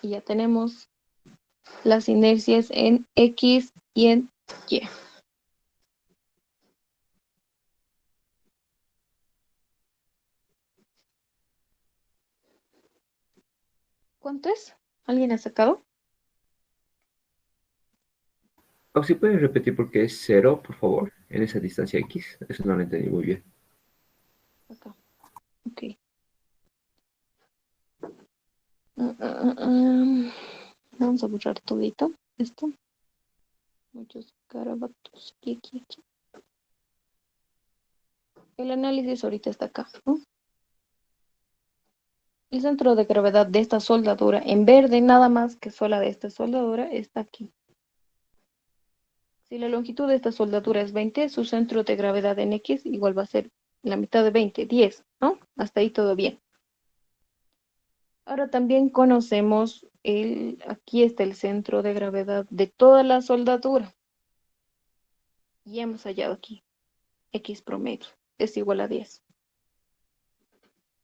Y ya tenemos las inercias en X y en Y. ¿Cuánto es? ¿Alguien ha sacado? O si puedes repetir por qué es 0, por favor, en esa distancia X. Eso no lo entendí muy bien. Acá. Ok. Vamos a borrar todito esto. Muchos garabatos. Aquí. El análisis ahorita está acá, ¿no? El centro de gravedad de esta soldadura en verde, nada más que sola de esta soldadura, está aquí. Si la longitud de esta soldadura es 20, su centro de gravedad en X igual va a ser la mitad de 20, 10, ¿no? Hasta ahí todo bien. Ahora también conocemos aquí está el centro de gravedad de toda la soldadura. Y hemos hallado aquí, X promedio es igual a 10.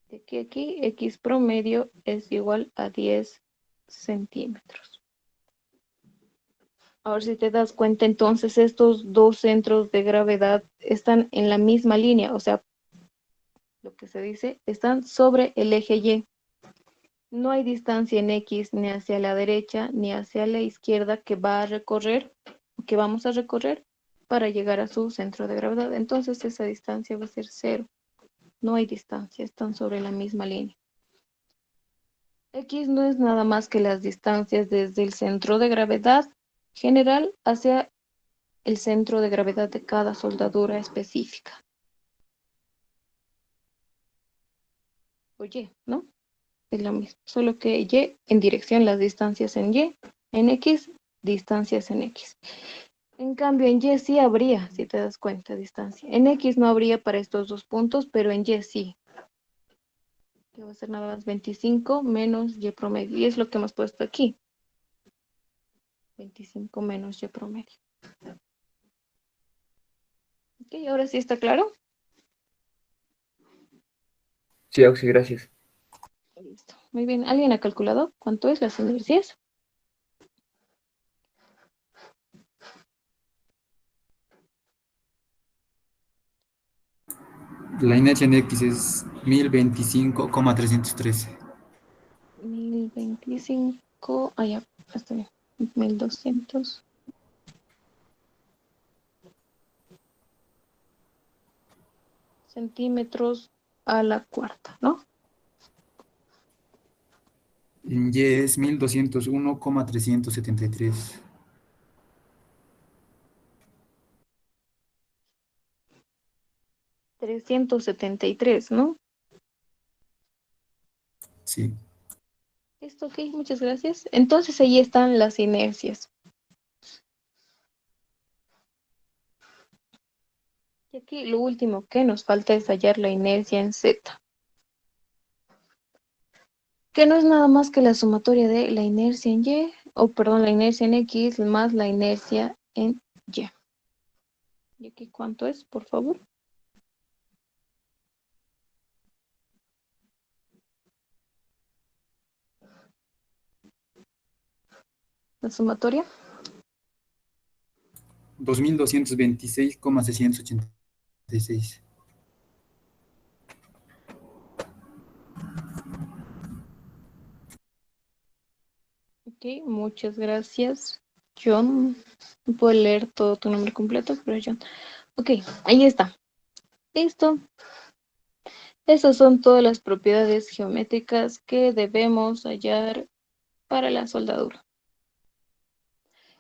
De aquí, X promedio es igual a 10 centímetros. Ahora si te das cuenta, entonces estos dos centros de gravedad están en la misma línea, o sea, lo que se dice, están sobre el eje Y. No hay distancia en X ni hacia la derecha ni hacia la izquierda que vamos a recorrer para llegar a su centro de gravedad. Entonces esa distancia va a ser 0. No hay distancia, están sobre la misma línea. X no es nada más que las distancias desde el centro de gravedad general hacia el centro de gravedad de cada soldadura específica. O Y, ¿no? Es lo mismo, solo que Y en dirección, las distancias en Y, en X, distancias en X. En cambio, en Y sí habría, si te das cuenta, distancia. En X no habría para estos dos puntos, pero en Y sí. Que va a ser nada más 25 menos Y promedio. Y es lo que hemos puesto aquí. 25 menos Y promedio. Ok, ahora sí está claro. Sí, Oxy, gracias. Listo. Muy bien. ¿Alguien ha calculado cuánto es las inercias? La inercia en X es 1025,313. 1025. Ah, ya. Está bien. 1200. Centímetros a la cuarta, ¿no? En Y es 1201,373. 373, ¿no? Sí. Esto, ok, muchas gracias. Entonces ahí están las inercias. Y aquí lo último que nos falta es hallar la inercia en Z, que no es nada más que la sumatoria de la inercia en Y, la inercia en X más la inercia en Y. ¿Y aquí cuánto es, por favor? La sumatoria. 2226,686. Ok, muchas gracias, John. No puedo leer todo tu nombre completo, pero John. Ok, ahí está. Listo. Esas son todas las propiedades geométricas que debemos hallar para la soldadura.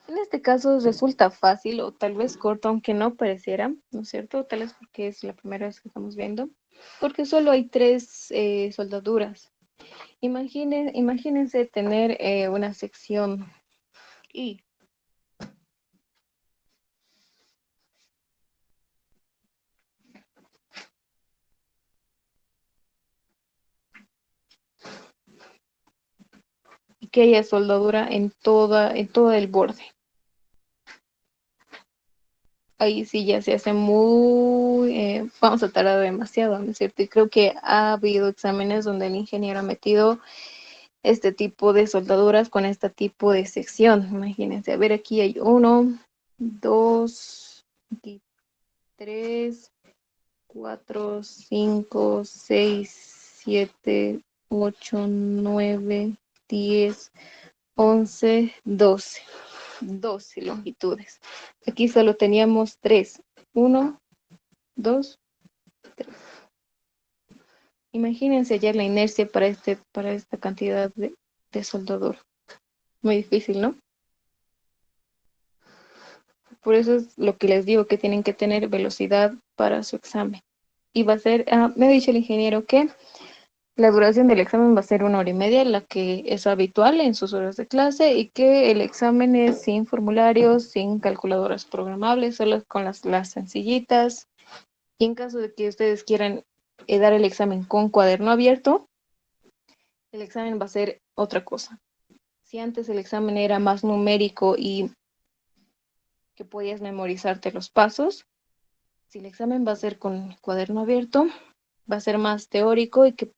En este caso resulta fácil o tal vez corto, aunque no pareciera, ¿no es cierto? Tal vez porque es la primera vez que estamos viendo, porque solo hay tres soldaduras. Imagínense tener una sección y que haya soldadura en todo el borde. Ahí sí ya se hace muy, vamos a tardar demasiado, ¿no es cierto? Y creo que ha habido exámenes donde el ingeniero ha metido este tipo de soldaduras con este tipo de sección. Imagínense, a ver, aquí hay 1, 2, aquí 3, 4, 5, 6, 7, 8, 9, 10, 11, 12. 12 longitudes. Aquí solo teníamos 3. 1, 2, 3. Imagínense ya la inercia para esta cantidad de soldadura. Muy difícil, ¿no? Por eso es lo que les digo, que tienen que tener velocidad para su examen. Y va a ser, me ha dicho el ingeniero que la duración del examen va a ser 1 hora y media, la que es habitual en sus horas de clase, y que el examen es sin formularios, sin calculadoras programables, solo con las sencillitas. Y en caso de que ustedes quieran dar el examen con cuaderno abierto, el examen va a ser otra cosa. Si antes el examen era más numérico y que podías memorizarte los pasos, si el examen va a ser con cuaderno abierto, va a ser más teórico y que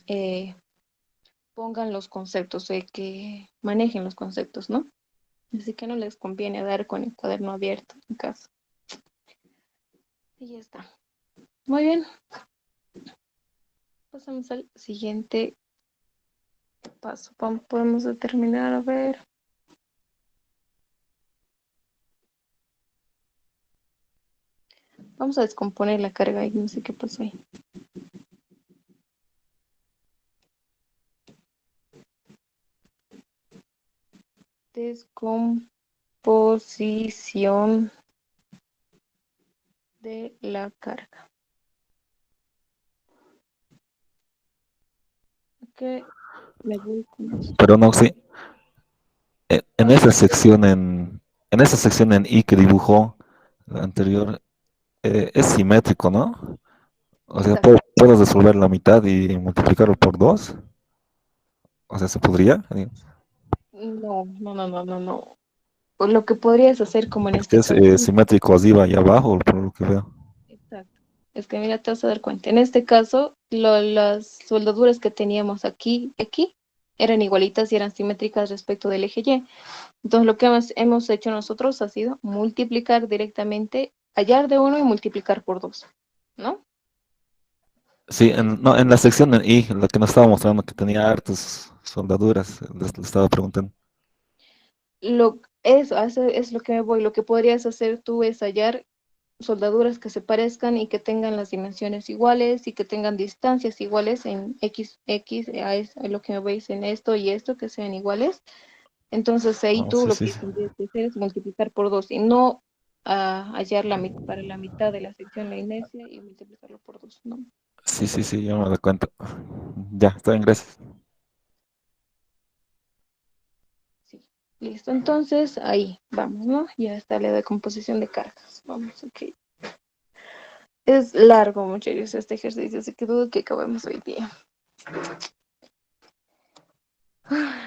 eh, pongan los conceptos, que manejen los conceptos, ¿no? Así que no les conviene dar con el cuaderno abierto en casa. Y ya está. Muy bien. Pasamos al siguiente paso. Podemos determinar, a ver. Vamos a descomponer la carga y no sé qué pasó ahí. Descomposición de la carga. Ok, me voy con eso. Pero no, sí. En Ajá. esa sección en esa sección en I que dibujó la anterior, es simétrico, ¿no? O sea, Exacto. puedo resolver la mitad y multiplicarlo por 2. O sea, ¿se podría? No, no, no, no, no, no. O lo que podrías hacer como en Es que este es caso. simétrico arriba y abajo, por lo que veo. Exacto. Es que mira, te vas a dar cuenta. En este caso, las soldaduras que teníamos aquí y aquí eran igualitas y eran simétricas respecto del eje Y. Entonces, lo que hemos hecho nosotros ha sido multiplicar directamente, hallar de 1 y multiplicar por 2, ¿no? Sí, Listo. no, en la sección en I, la que nos estaba mostrando que tenía hartas soldaduras, les estaba preguntando. Eso es lo que me voy. Lo que podrías hacer tú es hallar soldaduras que se parezcan y que tengan las dimensiones iguales y que tengan distancias iguales en a lo que me veis en esto y esto, que sean iguales. Entonces ahí Ah, tú sí, lo sí, que tendrías que hacer es multiplicar por 2 y no hallar para la mitad de la sección la inercia y multiplicarlo por 2, ¿no? sí, sí, sí, yo me doy cuenta. Ya, está bien, gracias. Sí. Listo, entonces ahí vamos, ¿no? Ya está la decomposición de cargas. Vamos, ok. Es largo, muchachos, este ejercicio, así que dudo que acabemos hoy día.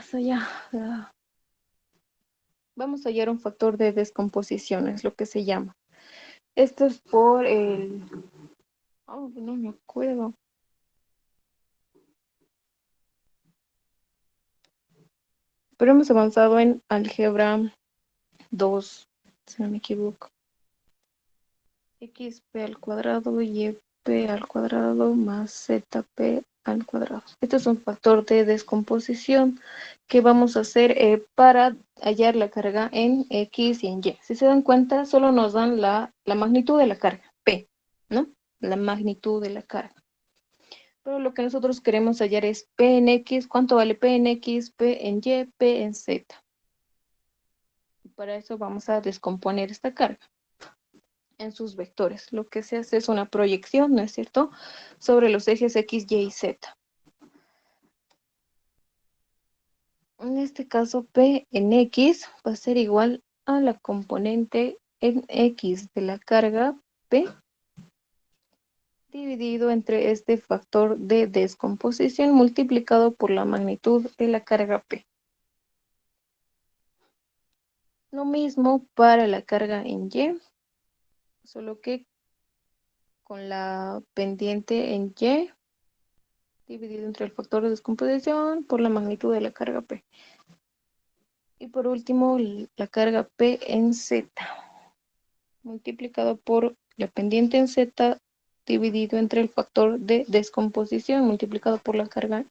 Eso ya. Vamos a hallar un factor de descomposición, es lo que se llama. Esto es por el... Oh, no me acuerdo. Pero hemos avanzado en álgebra 2, si no me equivoco. Xp al cuadrado y P al cuadrado más ZP al cuadrado. Este es un factor de descomposición que vamos a hacer para hallar la carga en X y en Y. Si se dan cuenta, solo nos dan la magnitud de la carga, P, ¿no? La magnitud de la carga. Pero lo que nosotros queremos hallar es P en X. ¿Cuánto vale P en X, P en Y, P en Z? Y para eso vamos a descomponer esta carga en sus vectores. Lo que se hace es una proyección, ¿no es cierto?, sobre los ejes X, Y y Z. En este caso, P en X va a ser igual a la componente en X de la carga P dividido entre este factor de descomposición multiplicado por la magnitud de la carga P. Lo mismo para la carga en Y, solo que con la pendiente en Y dividido entre el factor de descomposición por la magnitud de la carga P. Y por último, la carga P en Z, multiplicado por la pendiente en Z dividido entre el factor de descomposición multiplicado por la carga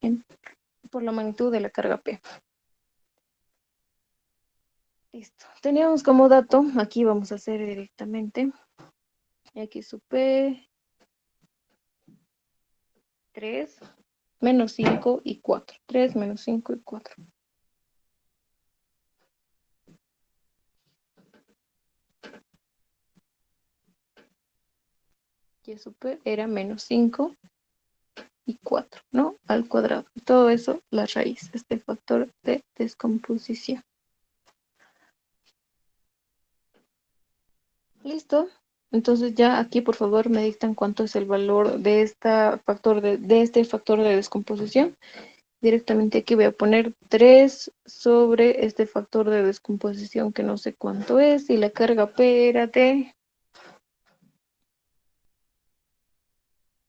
por la magnitud de la carga P. Listo. Teníamos como dato, aquí vamos a hacer directamente X sub P 3 menos 5 y 4. 3 menos 5 y 4. Y sub P era menos 5 y 4, ¿no? Al cuadrado. Todo eso, la raíz, este factor de descomposición. ¿Listo? Entonces ya aquí, por favor, me dictan cuánto es el valor de este factor de descomposición. Directamente aquí voy a poner 3 sobre este factor de descomposición que no sé cuánto es, y la carga P era de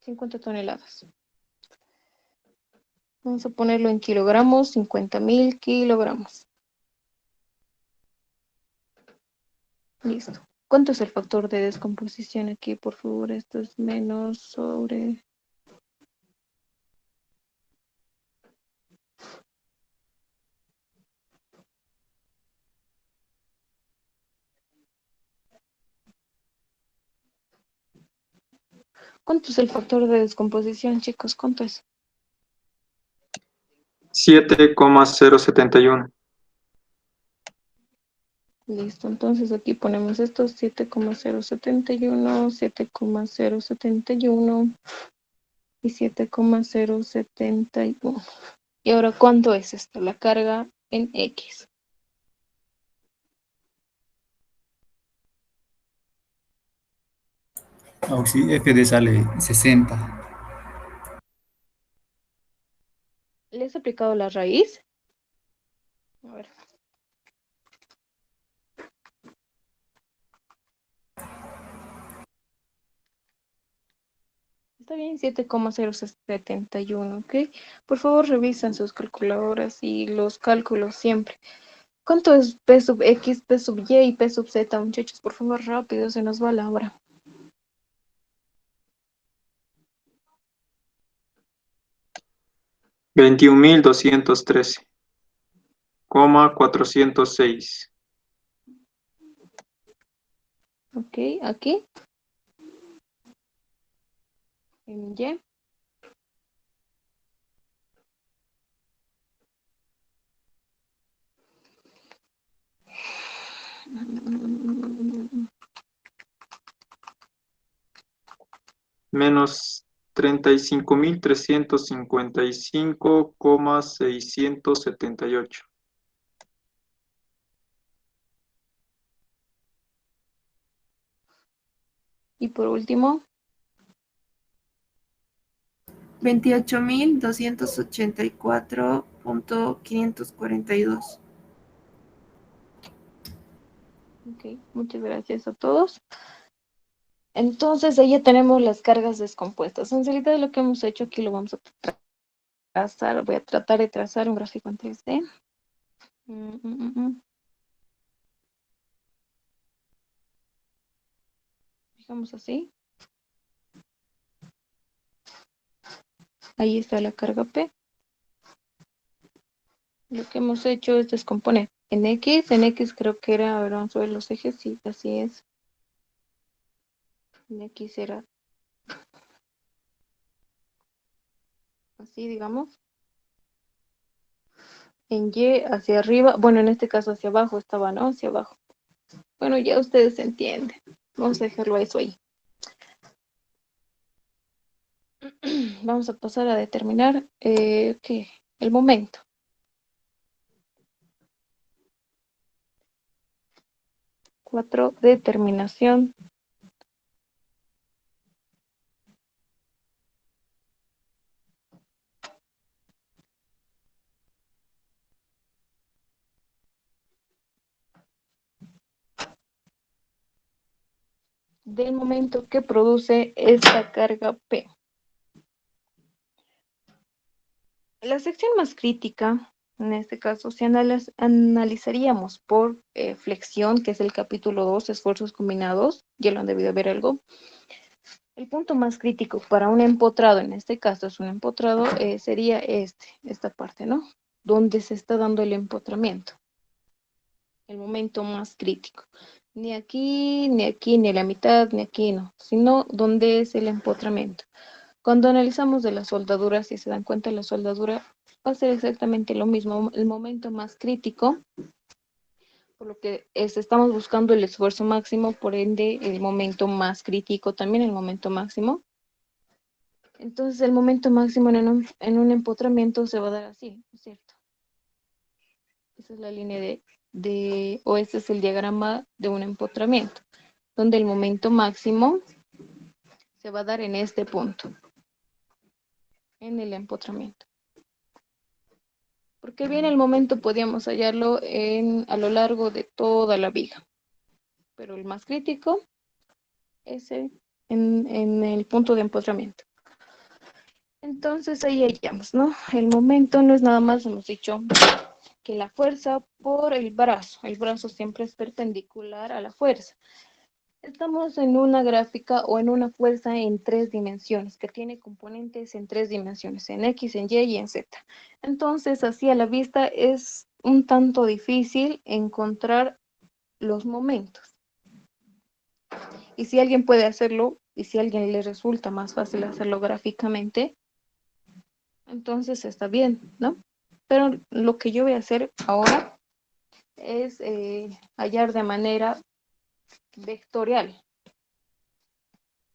50 toneladas. Vamos a ponerlo en kilogramos, 50.000 kilogramos. Listo. ¿Cuánto es el factor de descomposición aquí, por favor? Esto es menos sobre... ¿Cuánto es el factor de descomposición, chicos? ¿Cuánto es? 7,071. Listo, entonces aquí ponemos estos 7,071, 7,071 y 7,071. Y ahora, ¿cuánto es esto? La carga en X. Sí, FD sale 60. ¿Le has aplicado la raíz? A ver. Está bien, 7,071, ¿ok? Por favor, revisan sus calculadoras y los cálculos siempre. ¿Cuánto es P sub X, P sub Y y P sub Z, muchachos? Por favor, rápido, se nos va la hora. 21.213,406. Ok, aquí. En Y. Menos 35.355,678. Y por último, 28.284.542. ok, muchas gracias a todos. Entonces, ahí ya tenemos las cargas descompuestas. En realidad, lo que hemos hecho aquí lo vamos a trazar. Voy a tratar de trazar un gráfico en 3D. Digamos así. Ahí está la carga P. Lo que hemos hecho es descomponer en X creo que era, a ver, vamos a ver los ejes, sí, así es. En X era así, digamos. En Y hacia arriba, bueno, en este caso hacia abajo estaba, ¿no? Hacia abajo. Bueno, ya ustedes entienden. Vamos a dejarlo eso ahí. Vamos a pasar a determinar ¿qué? El momento. Cuatro, determinación del momento que produce esta carga P. La sección más crítica, en este caso, si analizaríamos por flexión, que es el capítulo 2, esfuerzos combinados, ya lo han debido ver algo. El punto más crítico para un empotrado, en este caso es un empotrado, sería esta parte, ¿no? Donde se está dando el empotramiento. El momento más crítico. Ni aquí, ni aquí, ni a la mitad, ni aquí, no. Sino donde es el empotramiento. Cuando analizamos de la soldadura, si se dan cuenta, la soldadura va a ser exactamente lo mismo. El momento más crítico, por lo que estamos buscando el esfuerzo máximo, por ende el momento más crítico también, el momento máximo. Entonces el momento máximo en un empotramiento se va a dar así, ¿no es cierto? Esa es la línea o este es el diagrama de un empotramiento, donde el momento máximo se va a dar en este punto, en el empotramiento. Porque bien el momento podíamos hallarlo a lo largo de toda la viga, pero el más crítico es en el punto de empotramiento. Entonces ahí hallamos, ¿no? El momento no es nada más, hemos dicho, que la fuerza por el brazo siempre es perpendicular a la fuerza. Estamos en una gráfica o en una fuerza en 3 dimensiones, que tiene componentes en 3 dimensiones, en X, en Y y en Z. Entonces, así a la vista es un tanto difícil encontrar los momentos. Y si alguien puede hacerlo, y si a alguien le resulta más fácil hacerlo gráficamente, entonces está bien, ¿no? Pero lo que yo voy a hacer ahora es hallar de manera vectorial.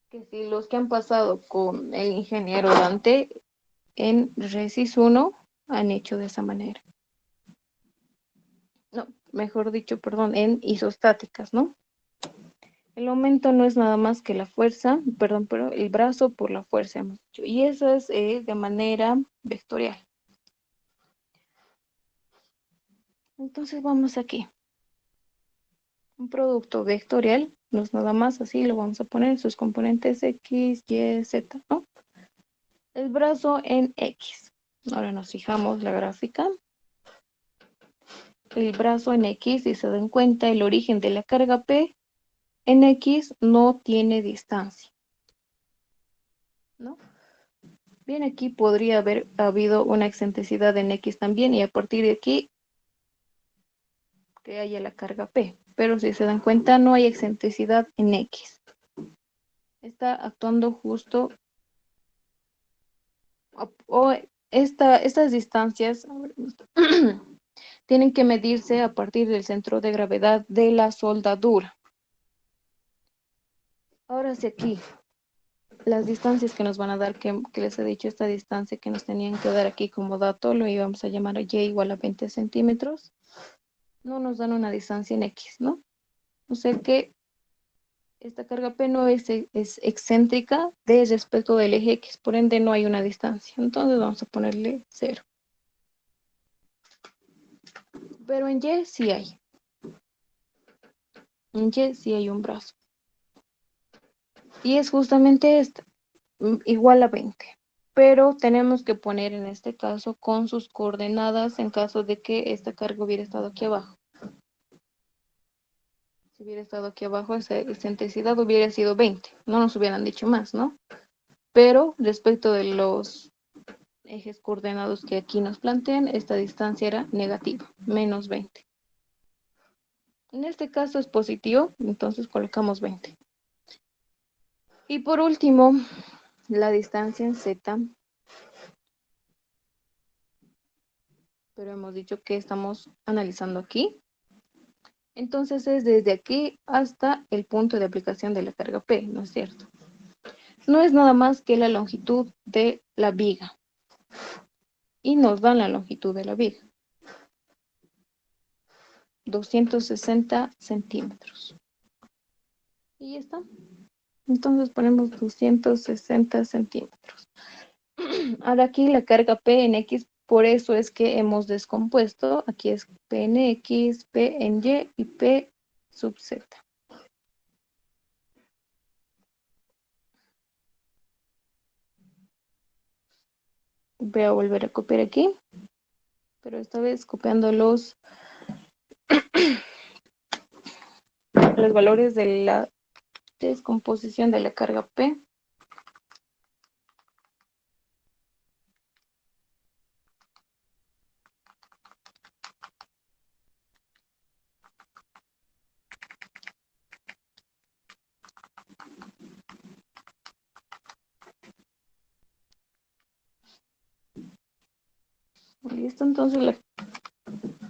Que si los que han pasado con el ingeniero Dante en Resis 1 han hecho de esa manera. No, mejor dicho, perdón, en isostáticas, ¿no? El aumento no es nada más que la fuerza, perdón, pero el brazo por la fuerza, hemos dicho. Y eso es de manera vectorial. Entonces vamos aquí. Un producto vectorial no es nada más así, lo vamos a poner en sus componentes X, Y, Z, ¿no? El brazo en X. Ahora nos fijamos la gráfica. El brazo en X, si se dan cuenta, el origen de la carga P en X no tiene distancia, ¿no? Bien, aquí podría haber habido una excentricidad en X también y a partir de aquí que haya la carga P. Pero si se dan cuenta, no hay excentricidad en X. Está actuando justo o estas distancias tienen que medirse a partir del centro de gravedad de la soldadura. Ahora sí aquí, las distancias que nos van a dar, que les he dicho, esta distancia que nos tenían que dar aquí como dato, lo íbamos a llamar a Y igual a 20 centímetros, no nos dan una distancia en X, ¿no? O sea que esta carga P no es excéntrica de respecto del eje X, por ende no hay una distancia, entonces vamos a ponerle 0. Pero en Y sí hay. En Y sí hay un brazo. Y es justamente esta, igual a 20. Pero tenemos que poner en este caso con sus coordenadas en caso de que esta carga hubiera estado aquí abajo. Si hubiera estado aquí abajo, esa excentricidad hubiera sido 20. No nos hubieran dicho más, ¿no? Pero respecto de los ejes coordenados que aquí nos plantean, esta distancia era negativa, menos 20. En este caso es positivo, entonces colocamos 20. Y por último, la distancia en Z, pero hemos dicho que estamos analizando aquí. Entonces es desde aquí hasta el punto de aplicación de la carga P, ¿no es cierto? No es nada más que la longitud de la viga. Y nos dan la longitud de la viga. 260 centímetros. Y ya está. Entonces ponemos 260 centímetros. Ahora aquí la carga P en X, por eso es que hemos descompuesto. Aquí es P en X, P en Y y P sub Z. Voy a volver a copiar aquí, pero esta vez copiando los valores de la descomposición de la carga P. Listo, entonces la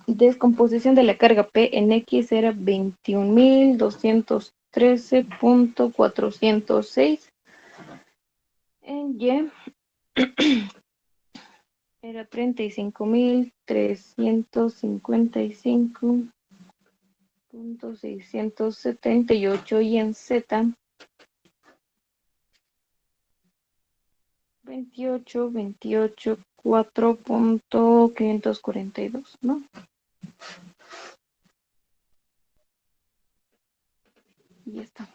descomposición de la carga P en X era 21.213.406. En Y era 35.355.678 y en Z 4.542, ¿no? Y ya está.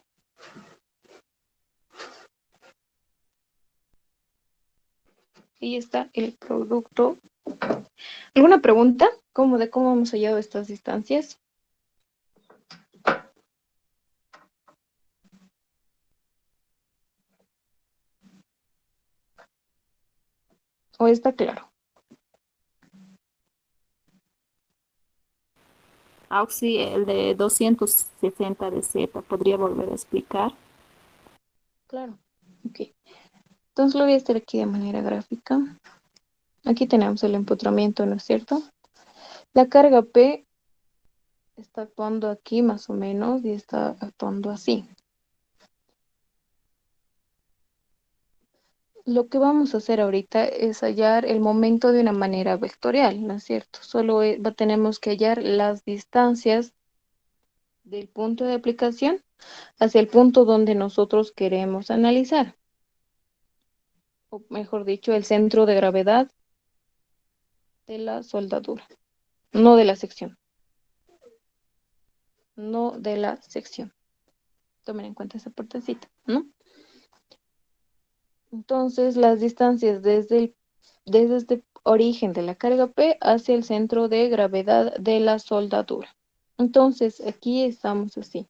Y está el producto. ¿Alguna pregunta? ¿De cómo hemos hallado estas distancias? ¿O está claro? Auxi, el de 260 de Z, ¿podría volver a explicar? Claro. Ok. Entonces lo voy a hacer aquí de manera gráfica. Aquí tenemos el empotramiento, ¿no es cierto? La carga P está actuando aquí más o menos y está actuando así. Lo que vamos a hacer ahorita es hallar el momento de una manera vectorial, ¿no es cierto? Solo tenemos que hallar las distancias del punto de aplicación hacia el punto donde nosotros queremos analizar. O mejor dicho, el centro de gravedad de la soldadura, no de la sección. No de la sección. Tomen en cuenta esa partecita, ¿no? Entonces, las distancias desde este origen de la carga P hacia el centro de gravedad de la soldadura. Entonces, aquí estamos así.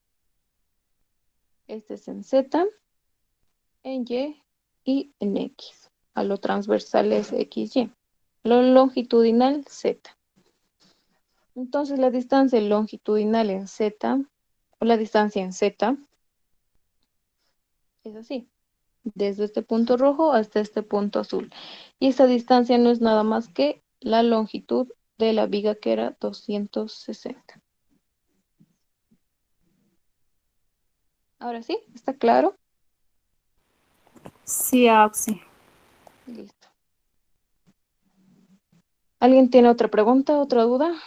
Este es en Z, en Y y en X. A lo transversal es XY. Lo longitudinal Z. Entonces, la distancia longitudinal en Z, o la distancia en Z, es así. Desde este punto rojo hasta este punto azul. Y esa distancia no es nada más que la longitud de la viga, que era 260. Ahora sí, ¿está claro? Sí, Auxi. Listo. ¿Alguien tiene otra pregunta, otra duda?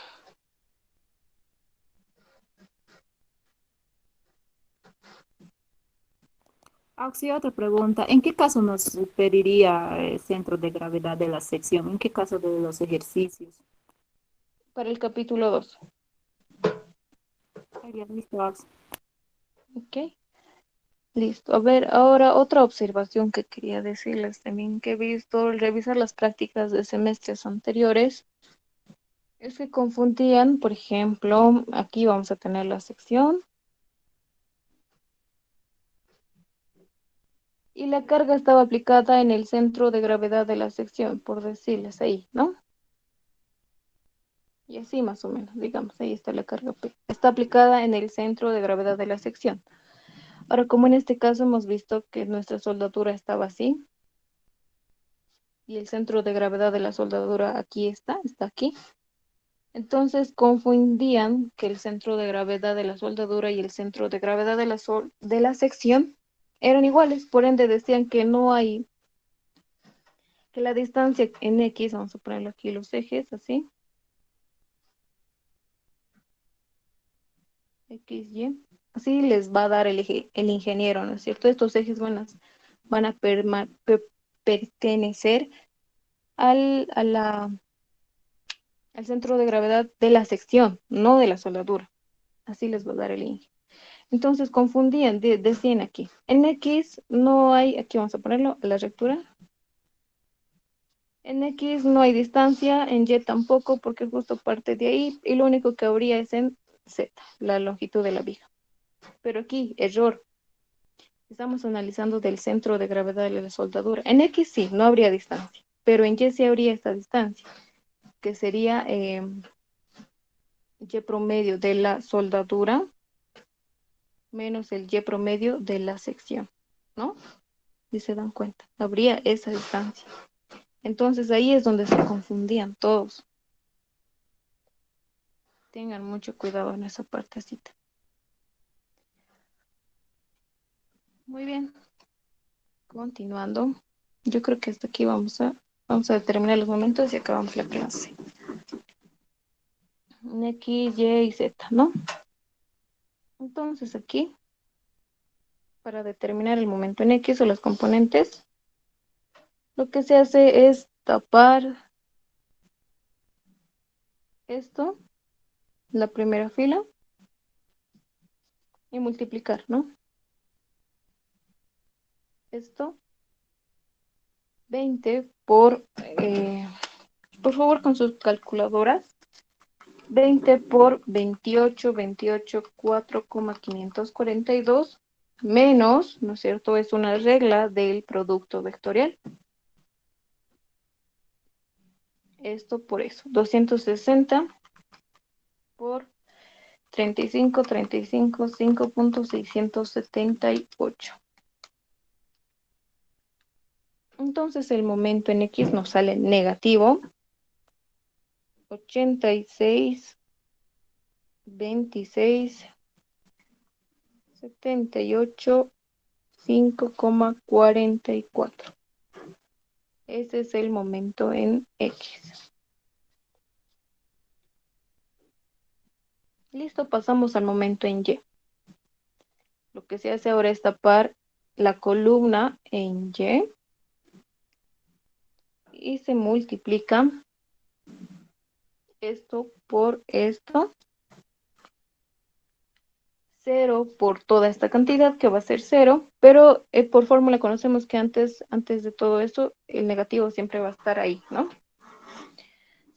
Auxi, otra pregunta. ¿En qué caso nos pediría el centro de gravedad de la sección? ¿En qué caso de los ejercicios? Para el capítulo 2. Ay, ya, listo, Auxi. Ok. Listo. A ver, ahora otra observación que quería decirles también que he visto al revisar las prácticas de semestres anteriores es que confundían, por ejemplo, aquí vamos a tener la sección Y la carga estaba aplicada en el centro de gravedad de la sección, por decirles ahí, ¿no? Y así más o menos, digamos, ahí está la carga P. Está aplicada en el centro de gravedad de la sección. Ahora, como en este caso hemos visto que nuestra soldadura estaba así, y el centro de gravedad de la soldadura aquí está aquí. Entonces confundían que el centro de gravedad de la soldadura y el centro de gravedad de la sección eran iguales, por ende decían que no hay, que la distancia en X, vamos a ponerlo aquí los ejes, así, X, Y, así les va a dar el ingeniero, ¿no es cierto? Estos ejes van a pertenecer al centro de gravedad de la sección, no de la soldadura. Así les va a dar el ingeniero. Entonces confundían, decían aquí, en X no hay, aquí vamos a ponerlo, la rectura. En X no hay distancia, en Y tampoco, porque justo parte de ahí, y lo único que habría es en Z, la longitud de la viga. Pero aquí, error. Estamos analizando del centro de gravedad de la soldadura. En X sí, no habría distancia, pero en Y sí habría esta distancia, que sería Y promedio de la soldadura menos el Y promedio de la sección, ¿no? Si se dan cuenta, habría esa distancia. Entonces ahí es donde se confundían todos. Tengan mucho cuidado en esa partecita. Muy bien. Continuando. Yo creo que hasta aquí vamos a determinar los momentos y acabamos la clase. X, Y y Z, ¿no? Entonces aquí, para determinar el momento en X o los componentes, lo que se hace es tapar esto, la primera fila, y multiplicar, ¿no? Esto, 20 por favor con sus calculadoras, 20 por 28, 4,542, menos, ¿no es cierto? Es una regla del producto vectorial. Esto por eso, 260 por 35, 5.678. Entonces el momento en X nos sale negativo, 86, 26, 78, 5,44. Ese es el momento en X. Listo, pasamos al momento en Y. Lo que se hace ahora es tapar la columna en Y se multiplica esto por esto. 0 por toda esta cantidad que va a ser 0, pero por fórmula conocemos que antes de todo esto el negativo siempre va a estar ahí, ¿no?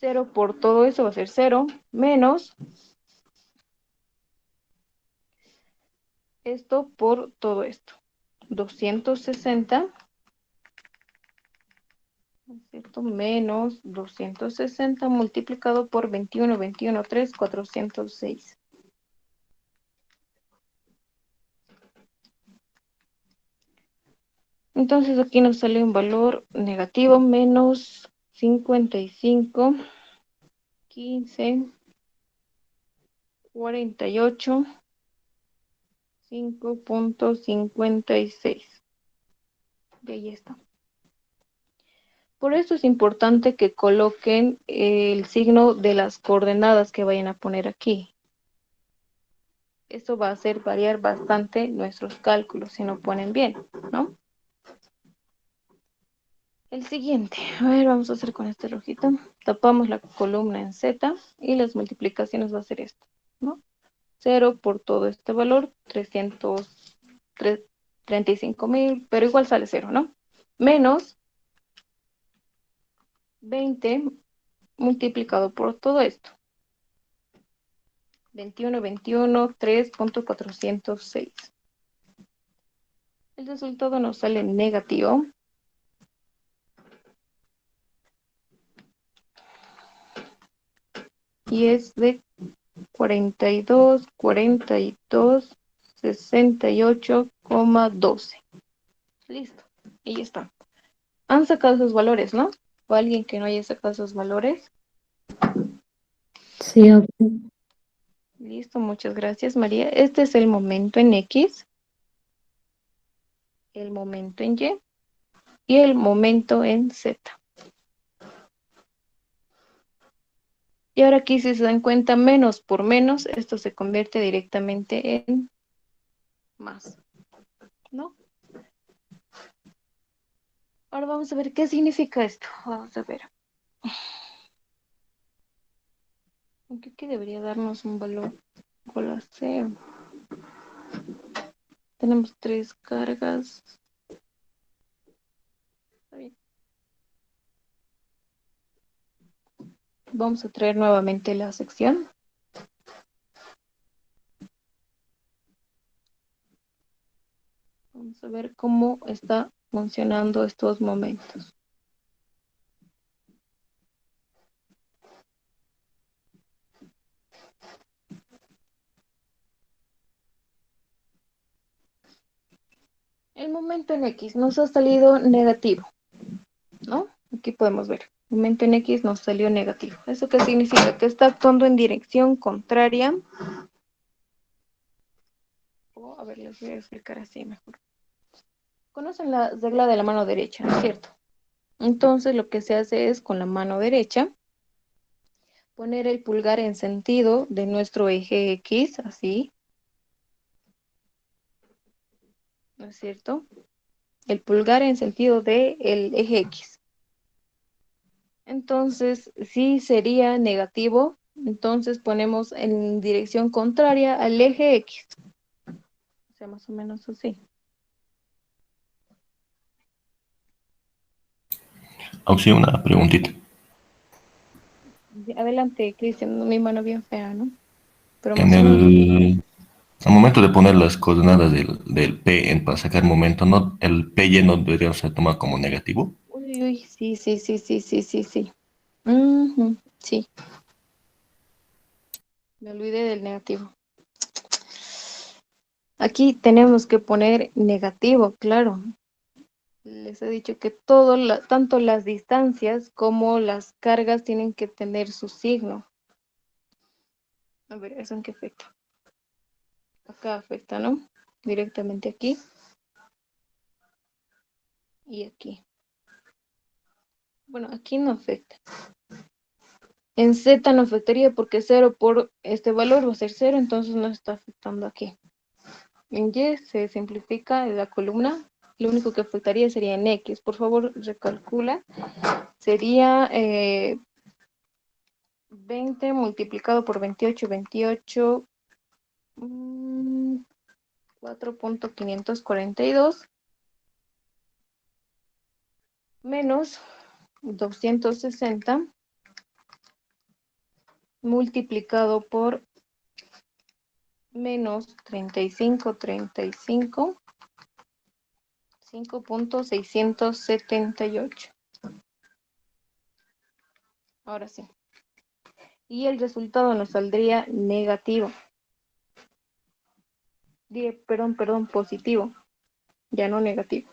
0 por todo eso va a ser 0, menos esto por todo esto. 260, ¿no es cierto? Menos 260 multiplicado por 21, 21, 3, 406. Entonces aquí nos sale un valor negativo, menos 55, 15, 48, 5,56. Y ahí está. Por eso es importante que coloquen el signo de las coordenadas que vayan a poner aquí. Eso va a hacer variar bastante nuestros cálculos si no ponen bien, ¿no? El siguiente, a ver, vamos a hacer con este rojito. Tapamos la columna en Z y las multiplicaciones va a ser esto, ¿no? 0 por todo este valor, 35,000, pero igual sale 0, ¿no? Menos 20 multiplicado por todo esto. 21, 21, 3,406. El resultado nos sale negativo. Y es de 42, 68,12. Listo. Y ya está. Han sacado esos valores, ¿no? O alguien que no haya sacado esos valores. Sí, Oxy. Listo, muchas gracias, María. Este es el momento en X, el momento en Y y el momento en Z. Y ahora aquí, si se dan cuenta, menos por menos, esto se convierte directamente en más, ¿no? Ahora vamos a ver qué significa esto. Vamos a ver. Aunque aquí debería darnos un valor con la C. Tenemos 3 cargas. Está bien. Vamos a traer nuevamente la sección. Vamos a ver cómo está funcionando estos momentos. El momento en X nos ha salido negativo, ¿no? Aquí podemos ver. El momento en X nos salió negativo. ¿Eso qué significa? Que está actuando en dirección contraria. A ver, les voy a explicar así mejor. Conocen la regla de la mano derecha, ¿no es cierto? Entonces lo que se hace es con la mano derecha poner el pulgar en sentido de nuestro eje X, así, ¿no es cierto? El pulgar en sentido del eje X. Entonces, si sería negativo, entonces ponemos en dirección contraria al eje X. O sea, más o menos así. Auxilio, una preguntita. Adelante, Cristian, mi mano bien fea, ¿no? Pero En más o menos. al momento de poner las coordenadas del P para sacar momento, ¿no? El PY no debería ser tomado como negativo. Uy, uy, sí, sí, sí, sí, sí, sí, sí. Ujú, sí. Me olvidé del negativo. Aquí tenemos que poner negativo, claro. Les he dicho que tanto las distancias como las cargas tienen que tener su signo. A ver, ¿eso en qué afecta? Acá afecta, ¿no? Directamente aquí. Y aquí. Bueno, aquí no afecta. En Z no afectaría porque 0 por este valor va a ser 0, entonces no está afectando aquí. En Y se simplifica la columna. Lo único que afectaría sería en X. Por favor, recalcula. Sería 20 multiplicado por 28, 28, 4.542 menos 260 multiplicado por menos 35, 5.678. Ahora sí. Y el resultado nos saldría negativo. Perdón, positivo. Ya no negativo.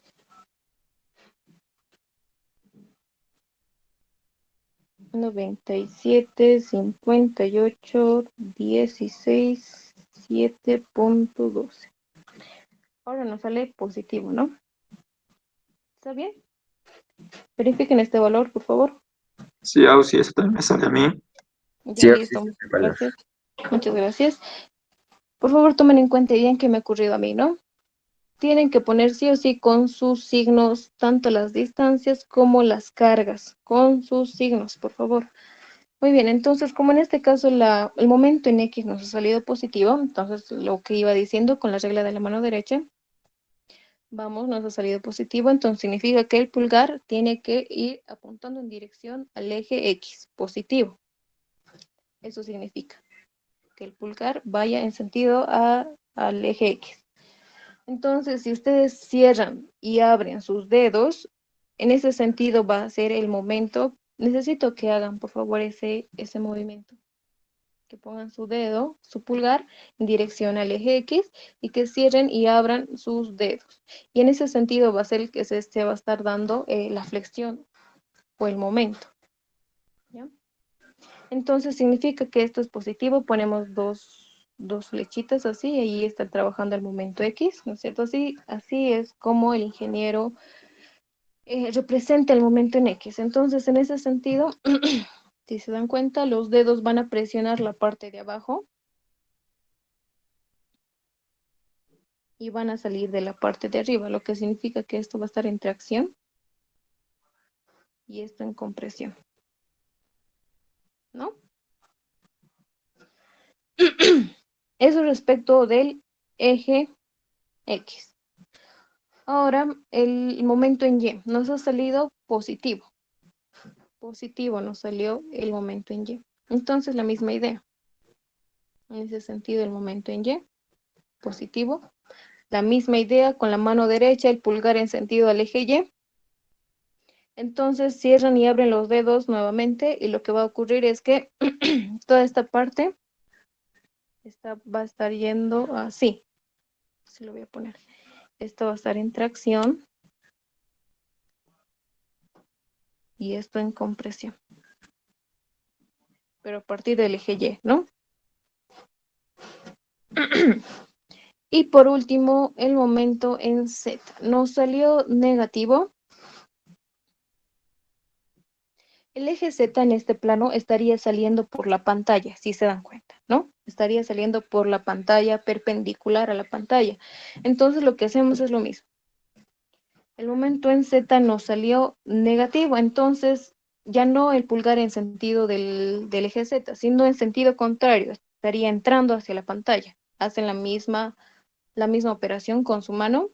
$97, 58, 16, 7.12. Ahora nos sale positivo, ¿no? ¿Está bien? Verifiquen este valor, por favor. Sí, Auxi, eso también me sale a mí. Ya Sí, listo. existe el valor. Gracias. Muchas gracias. Por favor, tomen en cuenta bien que me ha ocurrido a mí, ¿no? Tienen que poner sí o sí con sus signos, tanto las distancias como las cargas, con sus signos, por favor. Muy bien, entonces, como en este caso el momento en X nos ha salido positivo, entonces lo que iba diciendo con la regla de la mano derecha, vamos, nos ha salido positivo, entonces significa que el pulgar tiene que ir apuntando en dirección al eje X, positivo. Eso significa que el pulgar vaya en sentido al eje X. Entonces, si ustedes cierran y abren sus dedos, en ese sentido va a ser el momento. Necesito que hagan, por favor, ese movimiento. Que pongan su dedo, su pulgar, en dirección al eje X y que cierren y abran sus dedos. Y en ese sentido va a ser el que se va a estar dando la flexión o el momento. ¿Ya? Entonces significa que esto es positivo, ponemos dos flechitas así, y ahí está trabajando el momento X, ¿no es cierto? Así es como el ingeniero representa el momento en X. Entonces, en ese sentido, si se dan cuenta, los dedos van a presionar la parte de abajo y van a salir de la parte de arriba, lo que significa que esto va a estar en tracción y esto en compresión, ¿no? Eso respecto del eje X. Ahora, el momento en Y nos ha salido positivo. Positivo nos salió el momento en Y. Entonces, la misma idea. En ese sentido, el momento en Y, positivo. La misma idea con la mano derecha, el pulgar en sentido al eje Y. Entonces, cierran y abren los dedos nuevamente y lo que va a ocurrir es que toda esta parte va a estar yendo así. Así lo voy a poner. Esto va a estar en tracción y esto en compresión. Pero a partir del eje Y, ¿no? Y por último, el momento en Z. Nos salió negativo. El eje Z en este plano estaría saliendo por la pantalla, si se dan cuenta, ¿no? Estaría saliendo por la pantalla, perpendicular a la pantalla. Entonces lo que hacemos es lo mismo. El momento en Z nos salió negativo, entonces ya no el pulgar en sentido del eje Z, sino en sentido contrario, estaría entrando hacia la pantalla. Hacen la misma operación con su mano